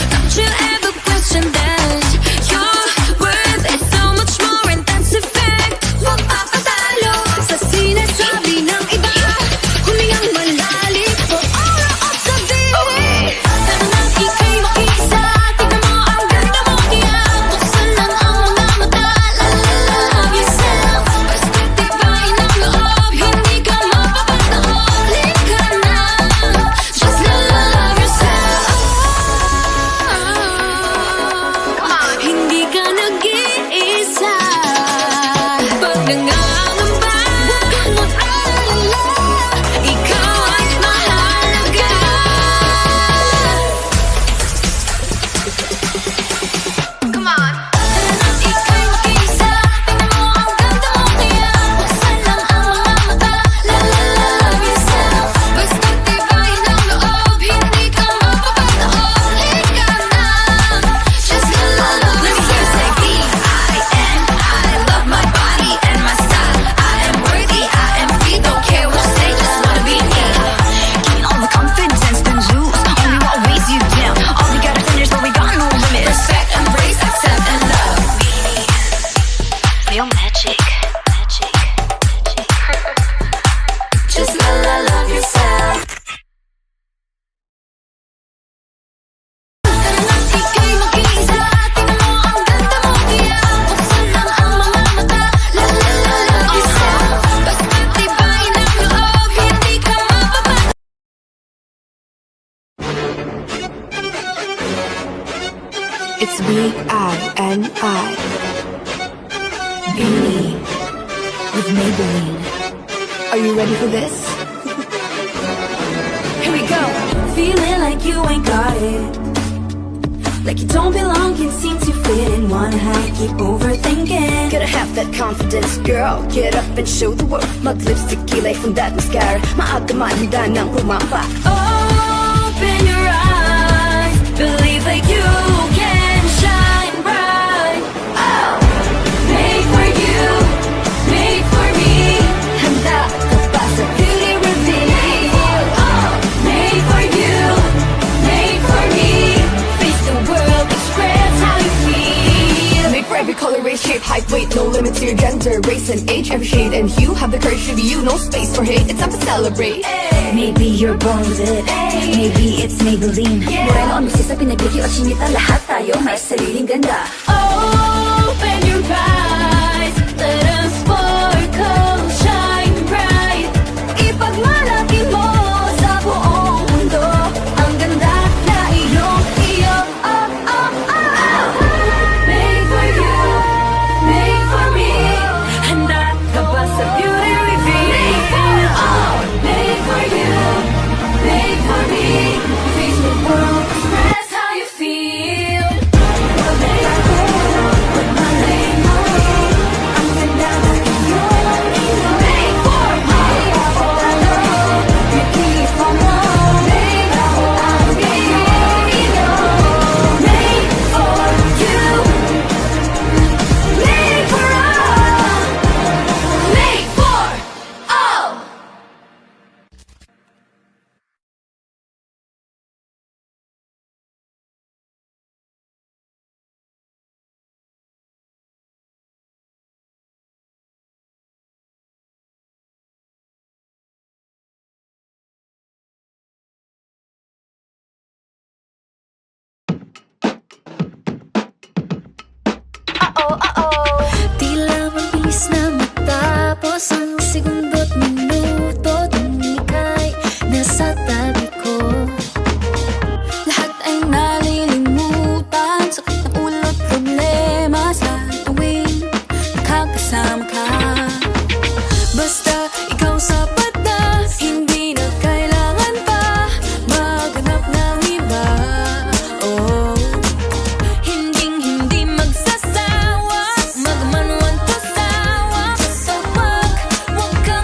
don't you ever question that. Your worth is so much more and that's a fact. Magpapatalo sa sinasabi ng iba, humingang malalim buong sabihin. Tara na ika'y mag-iisa, tingnan mo ang ganda mo, kaya buksan lang ang mga mata. La la la love yourself, basta tibayin ang loob, hindi ka mapapataob. Lika na, just la la love yourself. Hindi ka nag-iisa pag nangangamba. Huwag kang mag-alala, ikaw ay mahalaga. Come on. Tara na ika'y mag-iisa, tingnan mo ang ganda mo, kaya buksan lang ang mga mata. La la la love yourself, basta tibayin ang loob, hindi ka mapapataob. Lika na, just la la love yourself. I love my body and my style. I am worthy, I am free, don't care what you say, just wanna be me. Gain all the confidence, then lose only what weighs you down. All we gotta finish, but we got no limit. Respect, embrace, accept, and love. Real magic, magic, magic. Just la la love yourself. Tara na ika'y mag-iisa, tingnan mo ang ganda mo, kaya buksan lang ang mga mata. La la la love yourself, basta tibayin ang loob, hindi ka mapapataob. It's B-I-N-I. Beauty with Maybelline. Are you ready for this? Here we go. Feeling like you ain't got it. Like you don't belong, can't seem to fit in. Wanna hide, keep overthinking. Gotta have that confidence, girl. Get up and show the world. Mag-lipstick kilay from that mascara. Maaga man, handa nang humamba. Open your eyes, believe that you can shine bright. Oh, made for you, made for me. Handa ka ba sa beauty reveal? Oh, made for you, made for me. Face the world, express how you feel. Made for every color, race, shape, height, weight. No limit to your gender, race, and age. Every shade and hue. Have the courage to be you. No space for hate. It's time to celebrate. Maybe you're born with it, maybe it's Maybelline. Murang on sa pinagbigyo at sinita, lahat tayo may sariling ganda. Open your eyes, let us sparkle, shine bright. Ipagmalaki mo sa buong mundo ang ganda na iyong Made for you, made for me. Handa ka ba sa beauty reveal? Made for you, made for me. Face the world, express how you feel. Made for ang ganda na iyong Made for me, beauty for more. Made for ang iyong Made for you, made for all, made for all. Tila mabilis na matapos ang segundo't minuto tuwing ika'y nasa tabi ko. Lahat ay nalilimutan, sakit ng ulo't problema sa tuwing nakakasama ka. Basta ikaw sapat na, hindi na kailangan pa maghanap ng iba. Oh, hindi magsasawa, magmanuan pasawa. Basta wag ka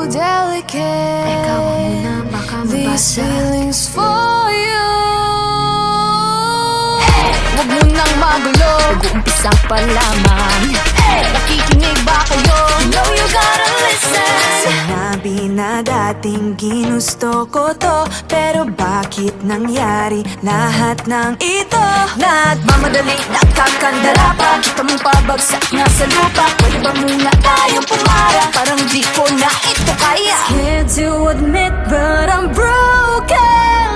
delicate. Teka, wag muna, baka These mabasa. feelings for you. Wag mo nang magulo, Nag-uumpisa pa lamang. nakikinig ba kayo? You know you gotta listen. Sinabi na dating ginusto ko to, pero bakit nangyari lahat ng ito? Nagmamadali, nakakandara pa. Kita mong pabagsak na sa lupa. Pwede ba muna tayong pumara? Parang di ko na ito kaya. Scared to admit, but I'm broken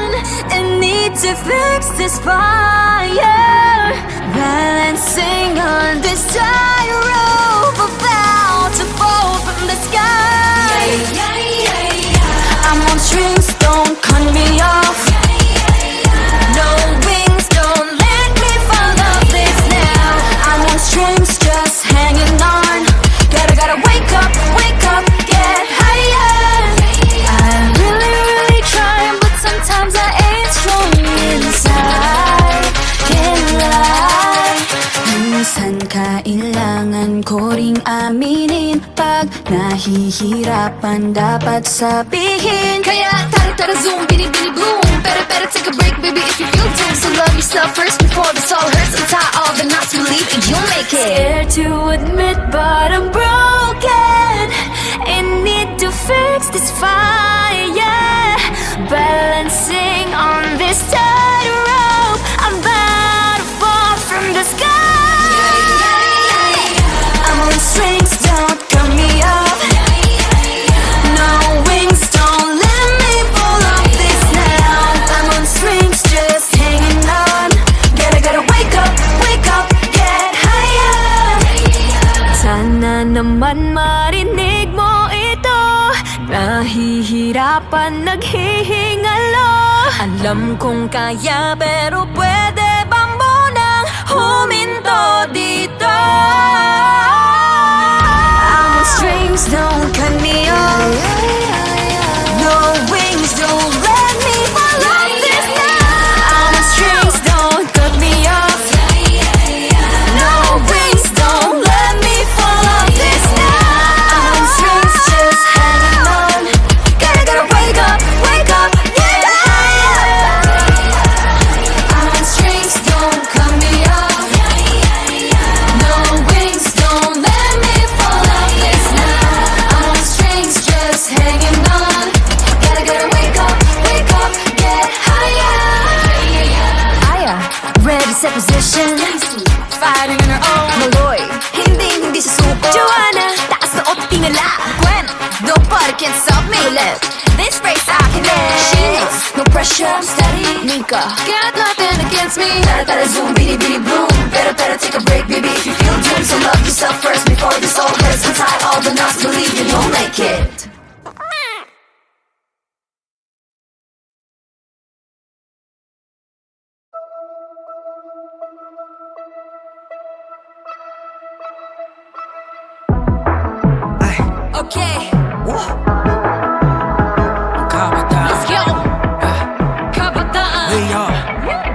and need to fix this fire. Balancing on this tightrope, about to fall from the sky. I'm on strings, don't cut me off. No wings, don't let me fall off this now. I'm on strings, just hanging on. Gotta wake up, get higher. I'm really trying, but sometimes I ain't strong inside. Can't lie. Minsan kailangan ko ring aminin. Pag nahihirapan dapat sabihin. Kaya tara zoom, bini boom. Better take a break, baby, if you feel doomed. So love yourself first before this all hurts. Untie all the knots, believe that you'll make it. Scared to admit, but I'm broken and need to fix this fire. Balancing on this tightrope, I'm about to fall from the sky. I'm on strings, don't cut me off. No wings, don't let me fall off this now. I'm on strings, just hanging on. Gotta wake up, get higher. Sana naman marinig mo ito. Nahihirapan, naghihingalo. Alam kong kaya, pero pwede bang munang huminto dito? I'm on strings, don't cut me off. No wings, don't let me fall off this now. I'm on strings, don't cut me off. No wings, don't let me fall off this now. I'm on strings, just hanging on. Gotta wake up, get higher. I'm on strings, don't cut me off. No wings, don't let me fall off this now. I'm on strings, just hanging on. Gotta wake up, get higher. Aya, ready, set position. Fighting on her own. Maloy, hindi susuko. Joanna, taas na o tingala. Gwen, nobody can stop me. Left, this race I can live. She knows, no pressure, I'm steady. Mika, got nothing against me. Tara zoom, bini boom. Better take a break, baby, if you feel doomed. So love yourself first before this all hurts. Untie all the knots, believe that you'll make it. Okay, Kabataan, let's go. Kabataan.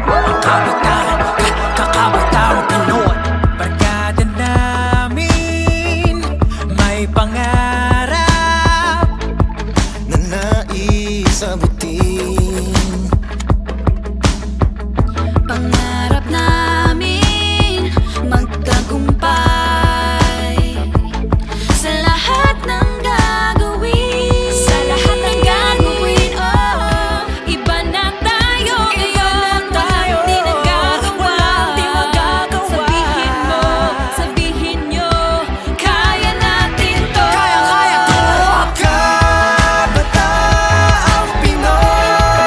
ang kabataan, kakabataang Pinoy. Barkada namin, may pangarap na nais abutin. Pangarap namin magtagumpay sa lahat ng gagawin. Sa lahat ng gagawin, oh. Iba na tayo ngayon, walang di nagagawa. Sabihin mo, sabihin nyo, kaya natin to. Kabataang Pinoy.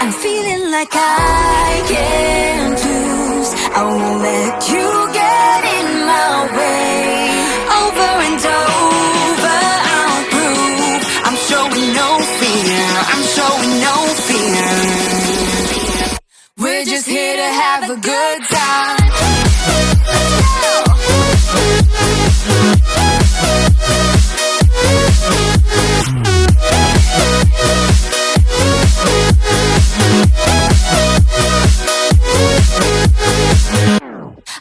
I'm feeling like I can't lose. I won't let you get in my way. Over and over, I'll prove I'm showing no fear. I'm showing no fear. We're just here to have a good time.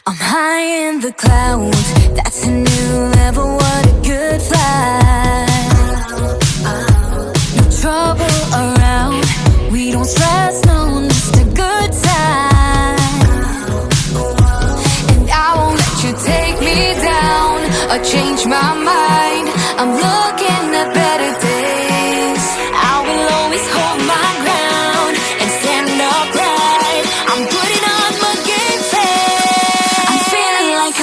I'm high in the clouds, that's a new level, what a good flight. No trouble around, we don't stress, no, just a good time. And I won't let you take me down or change my mind. I'm looking at better days. I will always hold my ground and stand upright. I'm putting on my game face. I'm feeling like I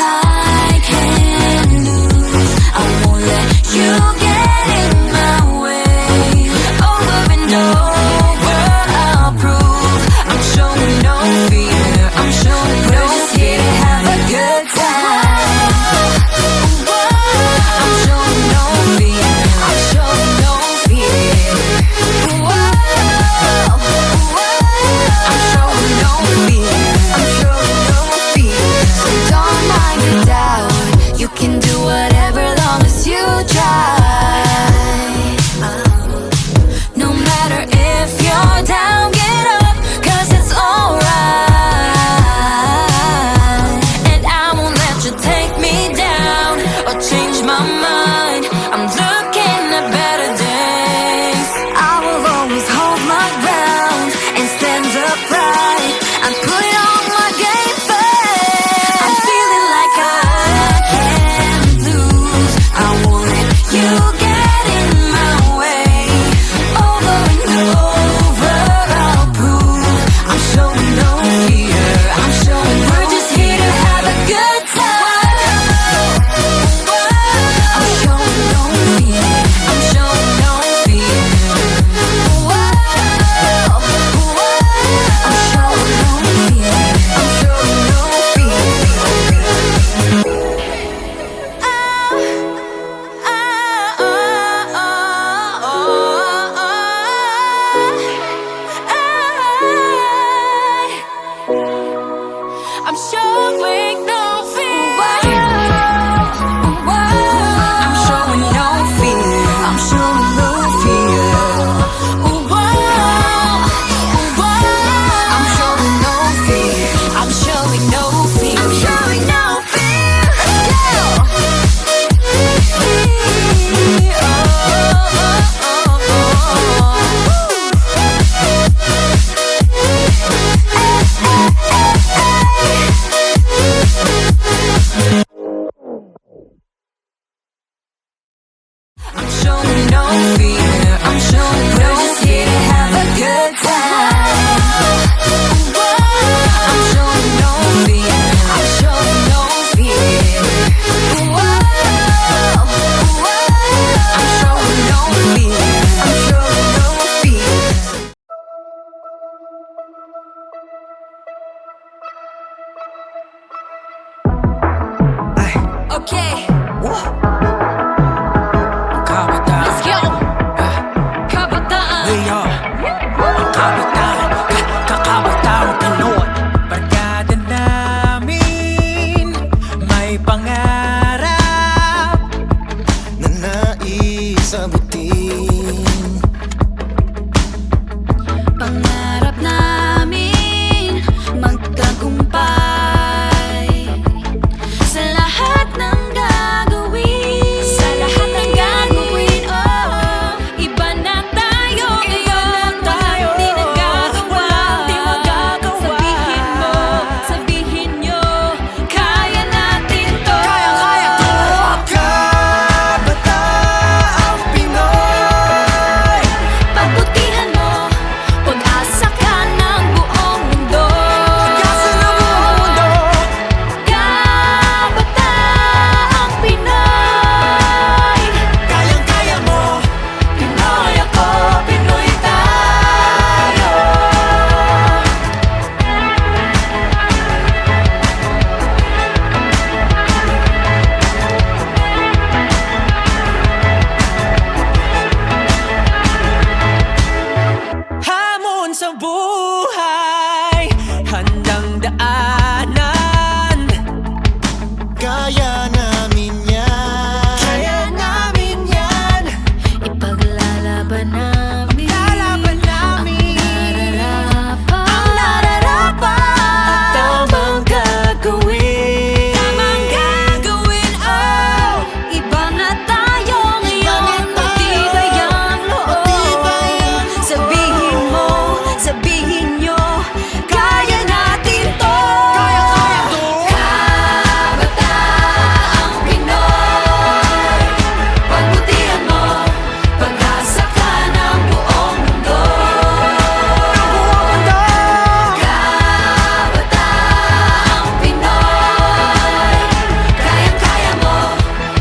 can't lose. I won't let you get in my way. Over and over, I'll prove I'm showing no fear. I'm showing no fear. We're just here to have a good time. I'm showing no fear. I'm showing no fear. I'm showing no fear. I'm showing no fear. So don't mind the doubt. You can do whatever long as you try. No matter if you're down, get up, 'cause it's alright. And I won't let you take me down or change my mind. I'm looking at better days. I will always hold my ground and stand upright. I'm putting on my game face. I'm feeling like I can't lose. I won't let you get in my way. Over and over, I'll prove I'm showing no fear. I'm showing we're just here to have a good time. I'm showing no fear. I'm showing no fear. I'm showing no fear. I'm showing no I'm showing no fear. I'm showing no fear. I'm showing no fear. I'm showing no fear. I'm showing no fear. I'm showing no fear. I'm showing no fear. I'm showing we're just here to have a good time. I'm showing no fear. I'm showing no fear. I'm showing no fear. I'm showing no fear. Okay, let's go. Kabataan. Kakabataang Pinoy. Barkada namin may pangarap na nais abutin. Pangarap namin magtagumpay sa lahat ng buhay handang daanan. Kaya namin yan. Kaya namin yan. Ipaglalaban namin Lalaban namin ang nararapat. tamang gagawin. Tamang gagawin, oh. Iba na tayo ngayon. Matibay ang loob. Sabihin mo, sabihin nyo, kaya natin to. Kaya to. Kabataang Pinoy, pagbutihan mo, pag-asa ka ng buong mundo. Kabataang Pinoy, kayang-kaya mo,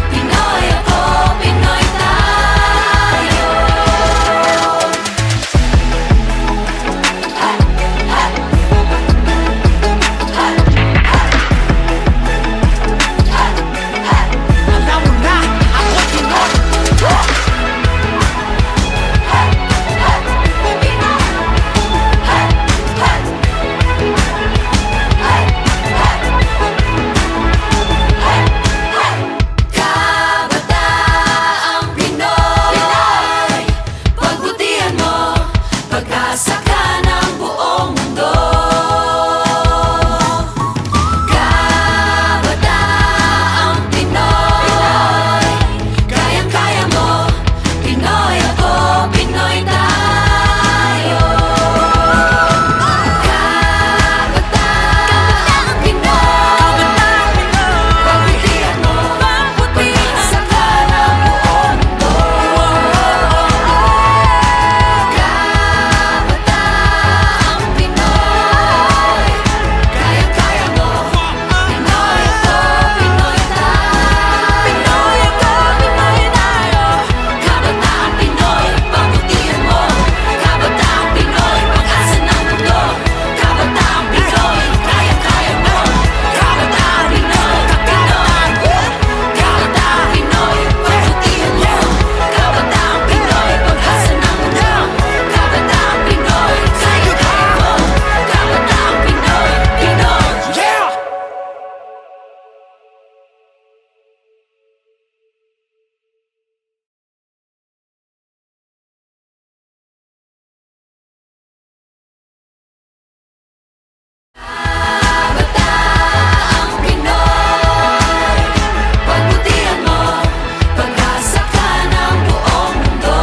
Pinoy ako, Pinoy tayo. Alam mo na, ako Pinoy. Kabataang Pinoy, pagbutihan mo, pag-asa ka ng buong mundo. Kabataang Pinoy, kayang-kaya mo, Pinoy ako, Pinoy tayo. Kabataang Pinoy, pagbutihan mo, pag-asa ka ng buong mundo. Kabataang Pinoy, kayang-kaya mo, Pinoy ako, Pinoy tayo. Pinoy ako, Pinoy tayo. Kabataang Pinoy, pagbutihan mo. Kabataang Pinoy, pag-asa ng mundo. Kabataang Pinoy, kayang-kaya mo. Kabataang Pinoy, Pinoy. Kabataang Pinoy, pagbutihan mo. Kabataang Pinoy, pag-asa ng mundo. Kabataang Pinoy, kayang-kaya mo. Kabataang Pinoy, Pinoy. Yeah! Kabataang Pinoy, pagbutihan mo, pag-asa ka ng buong mundo.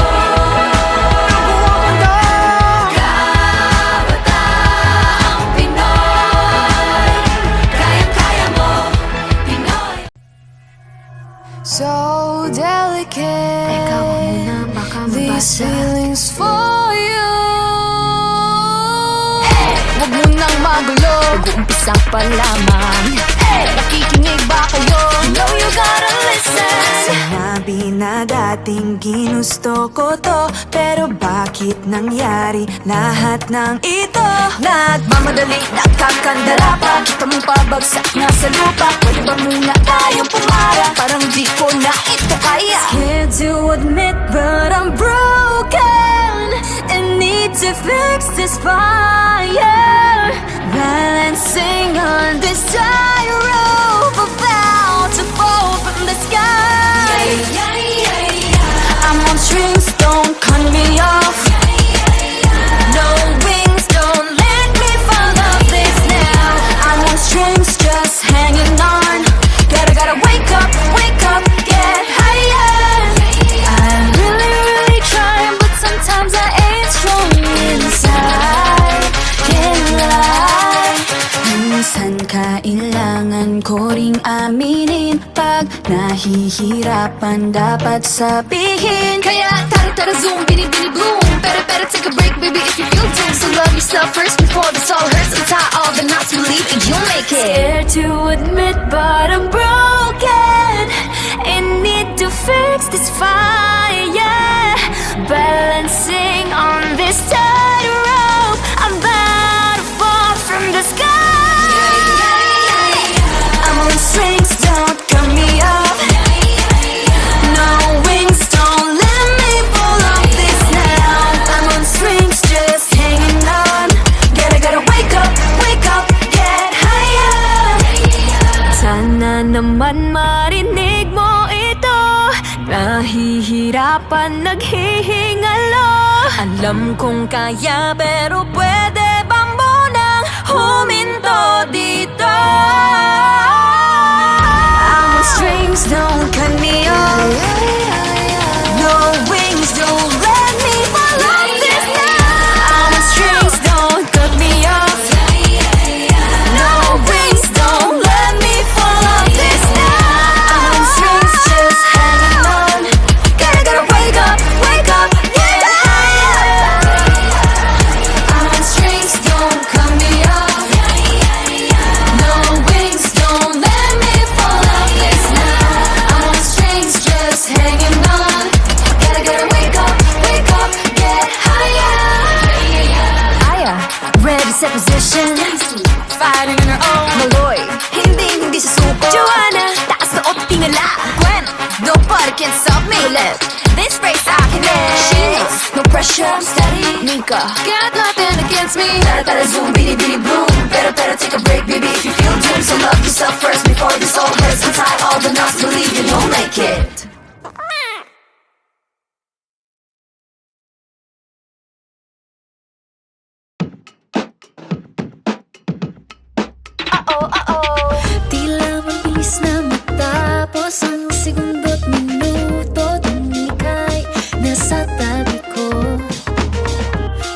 Kabataang Pinoy, kayang-kaya mo, Pinoy. So delicate. These feelings for you. Huwag mo nang magulo. Mag-uumpisa pa lamang. Nakikinig ba kayo? You know you gotta listen. Sinabi na dating ginusto ko to, pero bakit nangyari lahat ng ito? Nagmamadali, nakakandara pa. Kita mong pabagsak na sa lupa. Pwede ba muna tayong pumara? Parang di ko na ito kaya. Scared to admit but I'm broken and need to fix this fire. Balancing on this tightrope, about to fall from the sky. I'm on strings, don't cut me off. No wings, don't let me fall off this now. I'm on strings, just hanging on. Gotta wake up, get higher. I'm really trying, but sometimes I ain't strong inside. Can't lie. Minsan kailangan ko ring aminin, pag nahihirapan dapat sabihin. Kaya tara zoom, bini boom. Better take a break, baby, if you feel doomed. So love yourself first before this all hurts. Untie all the knots, believe that you'll make it. Scared to admit, but I'm broken and need to fix this fire. Balancing on this tightrope, I'm about to fall from the sky. I'm on strings, don't cut me off. No wings, don't let me fall off this now. I'm on strings, just hanging on. Alam kong kaya pero pwede ba munang huminto dito? I'm on strings, don't cut me off. No wings, don't let me fall off this now. I'm on strings, don't cut me off. No wings, don't let me fall off this now. I'm on strings, just hanging on. Gotta wake up, get higher. I'm on strings, don't cut me off. No wings, don't let me fall off this now. I'm on strings, just hanging on. Gotta wake up, get higher. Aya, ready, set position. Fighting on her own. Maloy, hindi susuko. Joanna, taas na o tingala. Gwen, nobody can stop me. This race I can win. She knows, no pressure, I'm steady. Mika, got nothing against me. Tara zoom, bitty boom. Better take a break, baby, if you feel doomed. So love yourself first before this all hurts. Untie all the knots, believe you don't make it. Tila mabilis na matapos ang segundo't minuto nang ika'y nasa tabi ko.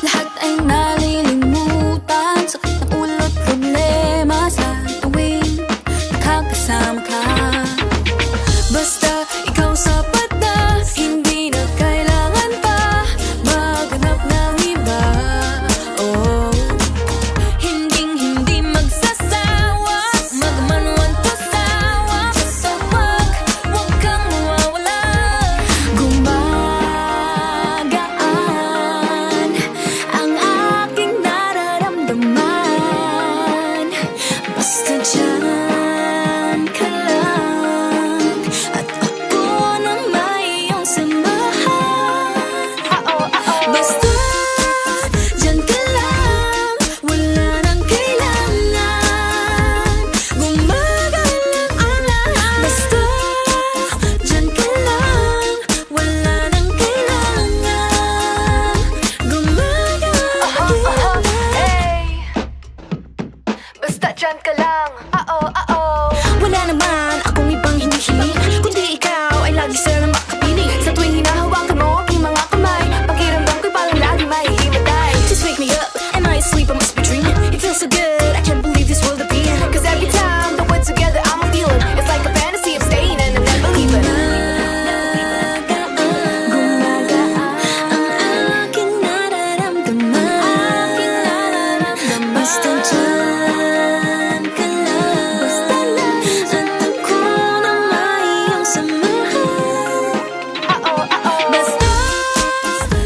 Lahat ay nalilimutan, sakit ng ulo't problema sa tuwing nakakasama ka. Basta ikaw sapat na, hindi na kailangan pa maghanap ng iba. Oh, hindi magsasawa, magmanuan to sawa. Basta wag kang mawawala. Gumagaan ang aking nararamdaman. Basta dyan ka lang at ako na may iyong samahan. Basta dyan ka lang, wala nang kailangan. Gumagalang ang lahat. Basta dyan ka lang, wala nang kailangan. Gumagalang. Basta dyan ka lang. Wala naman akong ibang hinihiling, kundi ikaw ay lagi silang makapiling. Sa tuwing hinahawakan mo aking mga kamay, pakiramdam ko'y parang lagi may himatay. Just wake me up, am I asleep? I must be dreaming. It feels so good, I can't believe this world of being. Cause every time that we're together, I'm a feeling. It's like a fantasy, I'm staying and I'm never leaving. Gumagaan ang aking nararamdaman. Basta dyan ka lang, at ako na may iyong samahan. Basta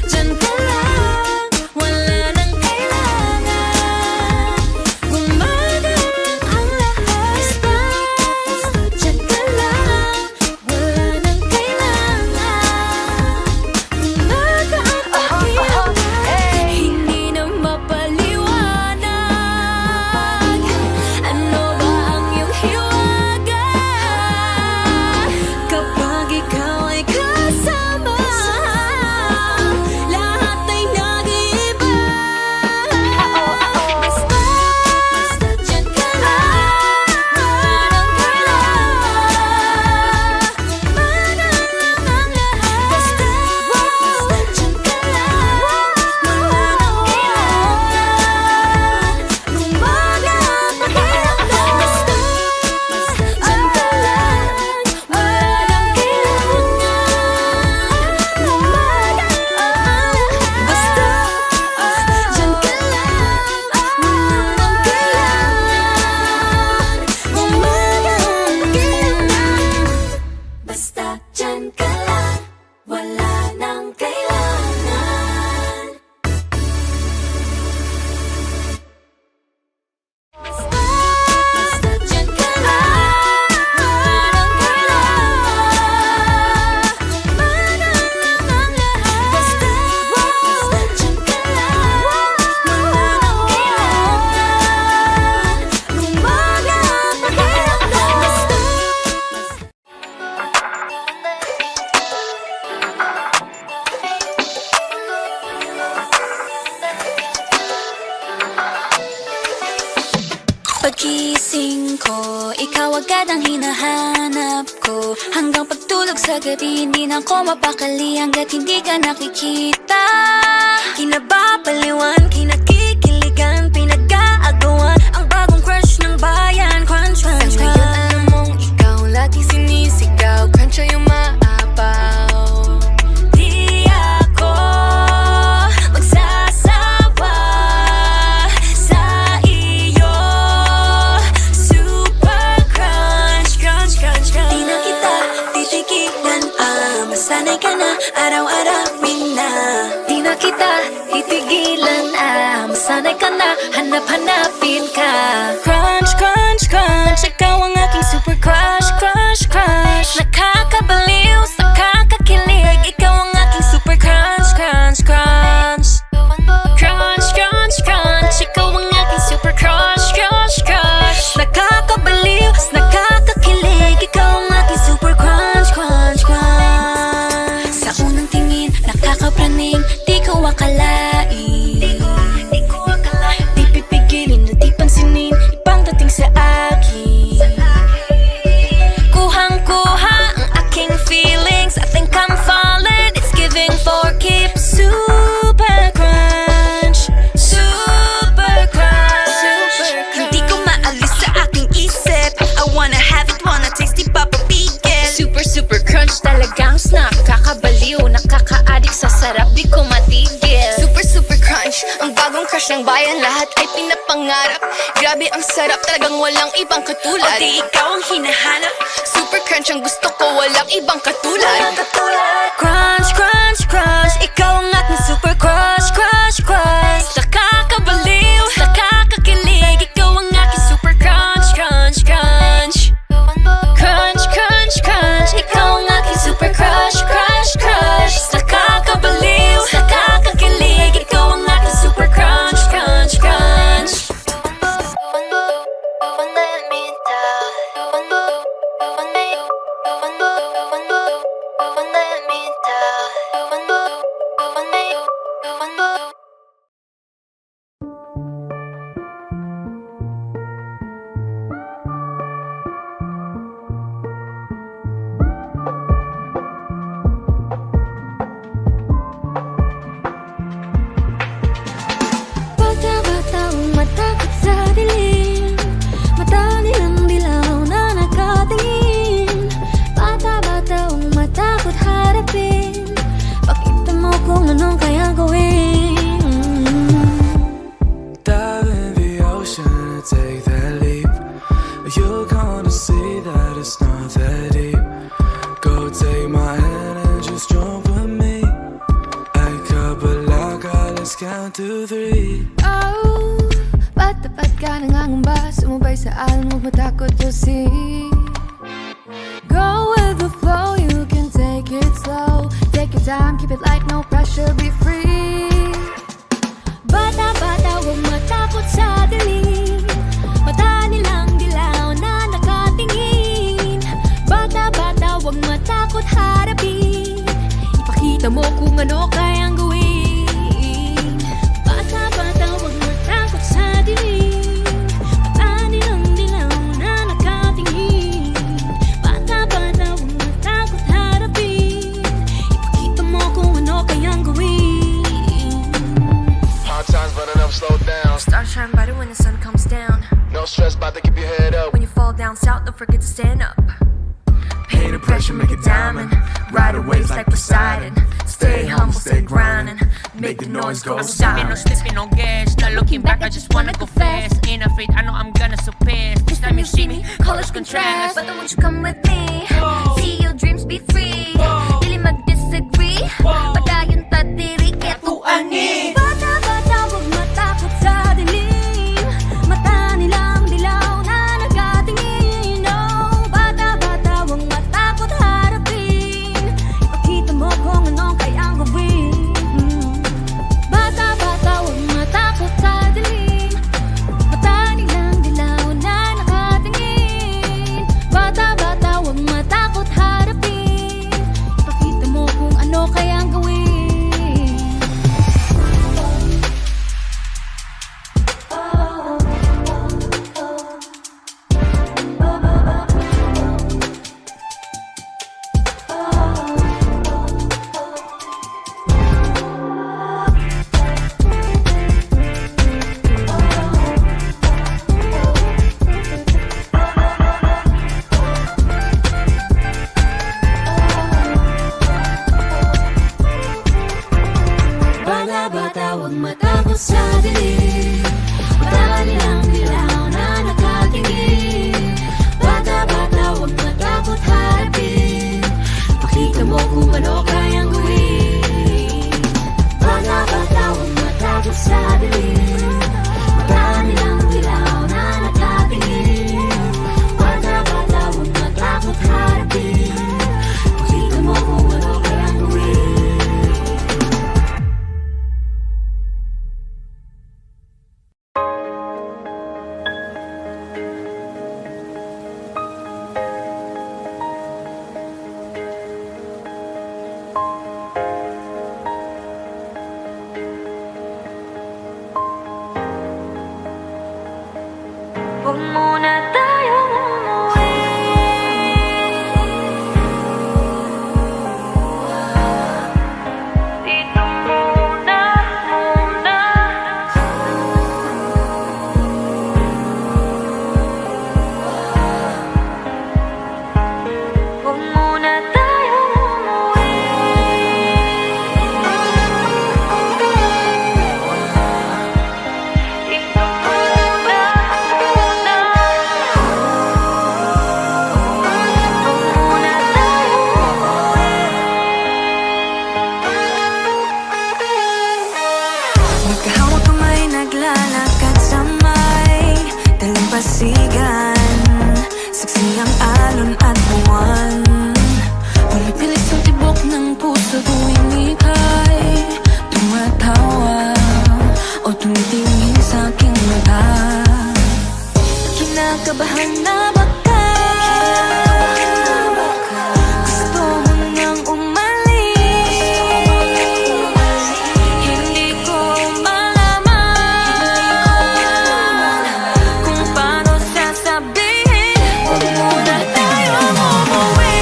dyan ka lang, wala nang kailangan. Gumagalang ang lahat. Basta dyan ka lang, wala nang kailangan. Gumagaan ang aking hindi na mapaliwanag. Pagkising ko, ikaw agad ang hinahanap ko. Hanggang pagtulog sa gabi, hindi na ako mapakali hanggat hindi ka nakikita. Kinababaliwan, kinakikiligan, pinag-aagawan ang bagong crush ng bayan. Crunch, crunch, crunch. Sa ngayon alam mong ikaw lagi sinisigaw. Crunch ay umaapaw. Di ako magsasawa sa iyo. Super crunch, crunch, crunch, crunch. Di na kita titigilan, masanay ka na, araw-arawin na. Di na kita titigilan, masanay ka na, hanap-hanapin ka. Crunch, crunch, crunch, ikaw ang aking super crush, crush, crush. Nakakabaliw, nakakakilig, ikaw ang aking super crunch, crunch, crunch. Crunch, crunch, crunch, ikaw ang aking super crush, crush, crush. Nakakabaliw, nakakakilig, ikaw ang aking super crunch, crunch, crunch. Sa unang tingin, nakakapraning, di ko akalain. Di pipigilin na di pansinin, ibang dating sa akin. Kuhang-kuha ang aking feelings, I think I'm falling, it's giving for keep. Super crunch, super crunch, super crunch. Hindi ko maalis sa aking isip, I wanna have it, wanna taste it, papapigil. Super, super crunch talagang snack, kakabaliw, nakaka-addict sa sarap, di ko matigil. Super, super crunch, ang bagong crush ng bayan, lahat ay pinapangarap. Grabe ang sarap, talagang walang ibang katulad. O di ikaw ang hinahanap, Super crunch, ang gusto ko, walang ibang katulad. crunch, crunch, crunch, ikaw ang aking super crush, crush, crush. Nakakabaliw, nakakakilig, ikaw ang aking super crunch, crunch, crunch. Crunch, crunch, crunch, ikaw ang aking super crush, crush, crush. Nakakabaliw, nakakakilig, ikaw ang aking super crunch, crunch, crunch. Bata-bata ang matakot sa dilim, mata nilang dilaw na nakatingin. Bata-bata ang matakot harapin, pakita mo kung anong kaya gawin. Dive in the ocean and take that leap. You're gonna see that it's not that deep. Go take my hand and just jump with me. Ay kabalaga, let's count to 3. Oh, ba't ka nangangamba? Sumabay sa alon, huwag matakot, you'll see. Go with the flow, you can take it slow. Take your time, keep it light, no pressure, be free. Bata-bata, huwag matakot sa dilim, mata nilang dilaw na nakatingin. Bata-bata, huwag matakot harapin, ipakita mo kung ano kayang gawin. Bata-bata, huwag matakot sa dilim, mata nilang dilaw na nakatingin. Bata-bata, huwag matakot harapin, ipakita mo kung ano kayang gawin. Hard times, but enough slow down. Stars shine brighter when the sun comes down. No stress, about to keep your head up. When you fall down south, don't forget to stand up. Pain and pressure make a diamond. Ride the waves like Poseidon. Stay humble, stay grinding. Make the noise go I'm stepping, no silent. slipping, no gas. Not looking back, I just wanna go fast. Ain't afraid, I know I'm gonna surpass. This time you see me, colors contrast. But won't you come with me? See your dreams be free. Dili mag-disagree. Padayon ta diri keto ani. Bata-bata, huwag matakot sa dilim, mata nilang dilaw na nakatingin. Oh, bata-bata, huwag matakot harapin, ipakita mo kung anong kayang gawin. Bata-bata, huwag matakot sa dilim, mata nilang dilaw na nakatingin. Bata-bata, huwag Huwag muna tayong umuwi. Dito muna. Huwag muna tayong umuwi. Dito muna. Huwag muna tayong umuwi. Magkahawak kamay, naglalakad sa may dalampasigan. Saksi ang alon at buwan. Pumipilit sa tibok ng puso tuwing ika'y tumatawa o tumitingin sa aking mata. Kinakabahan na baka gusto mo nang umalis. Hindi ko malaman kung paano sasabihin. Huwag muna tayong umuwi.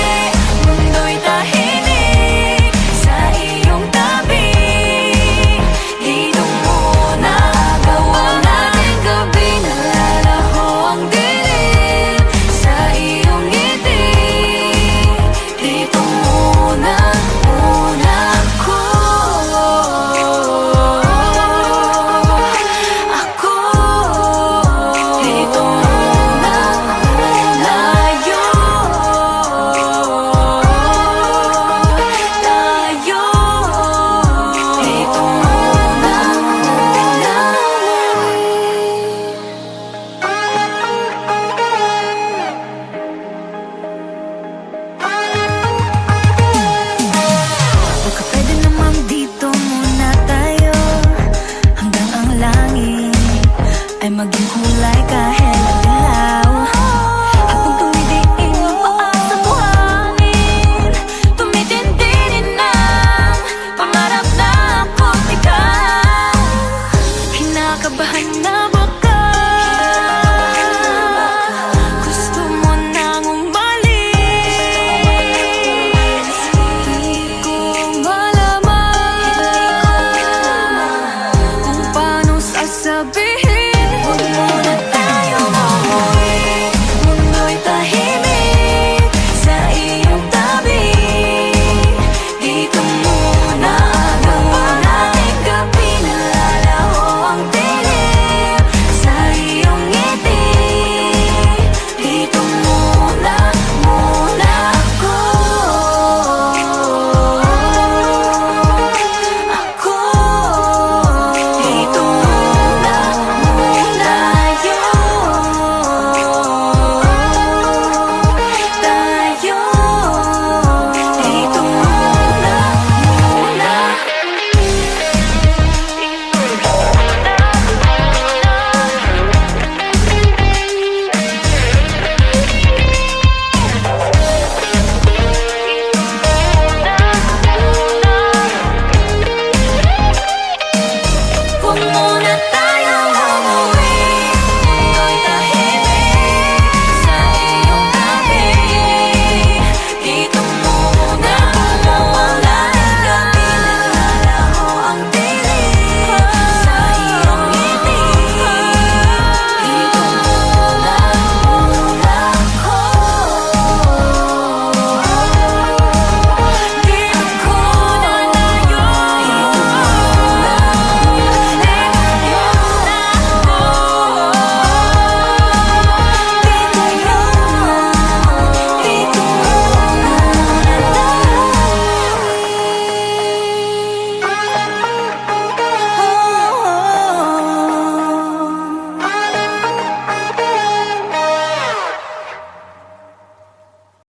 Mundo'y tahimik sa iyong tabi. Dito muna gawa natin gabi. Nalalaho ang dilim sa iyong ngiti. Dito muna ako. Dito muna tayo. Dito muna baka pwede namang dito muna tayo hanggang ang langit ay maging kulay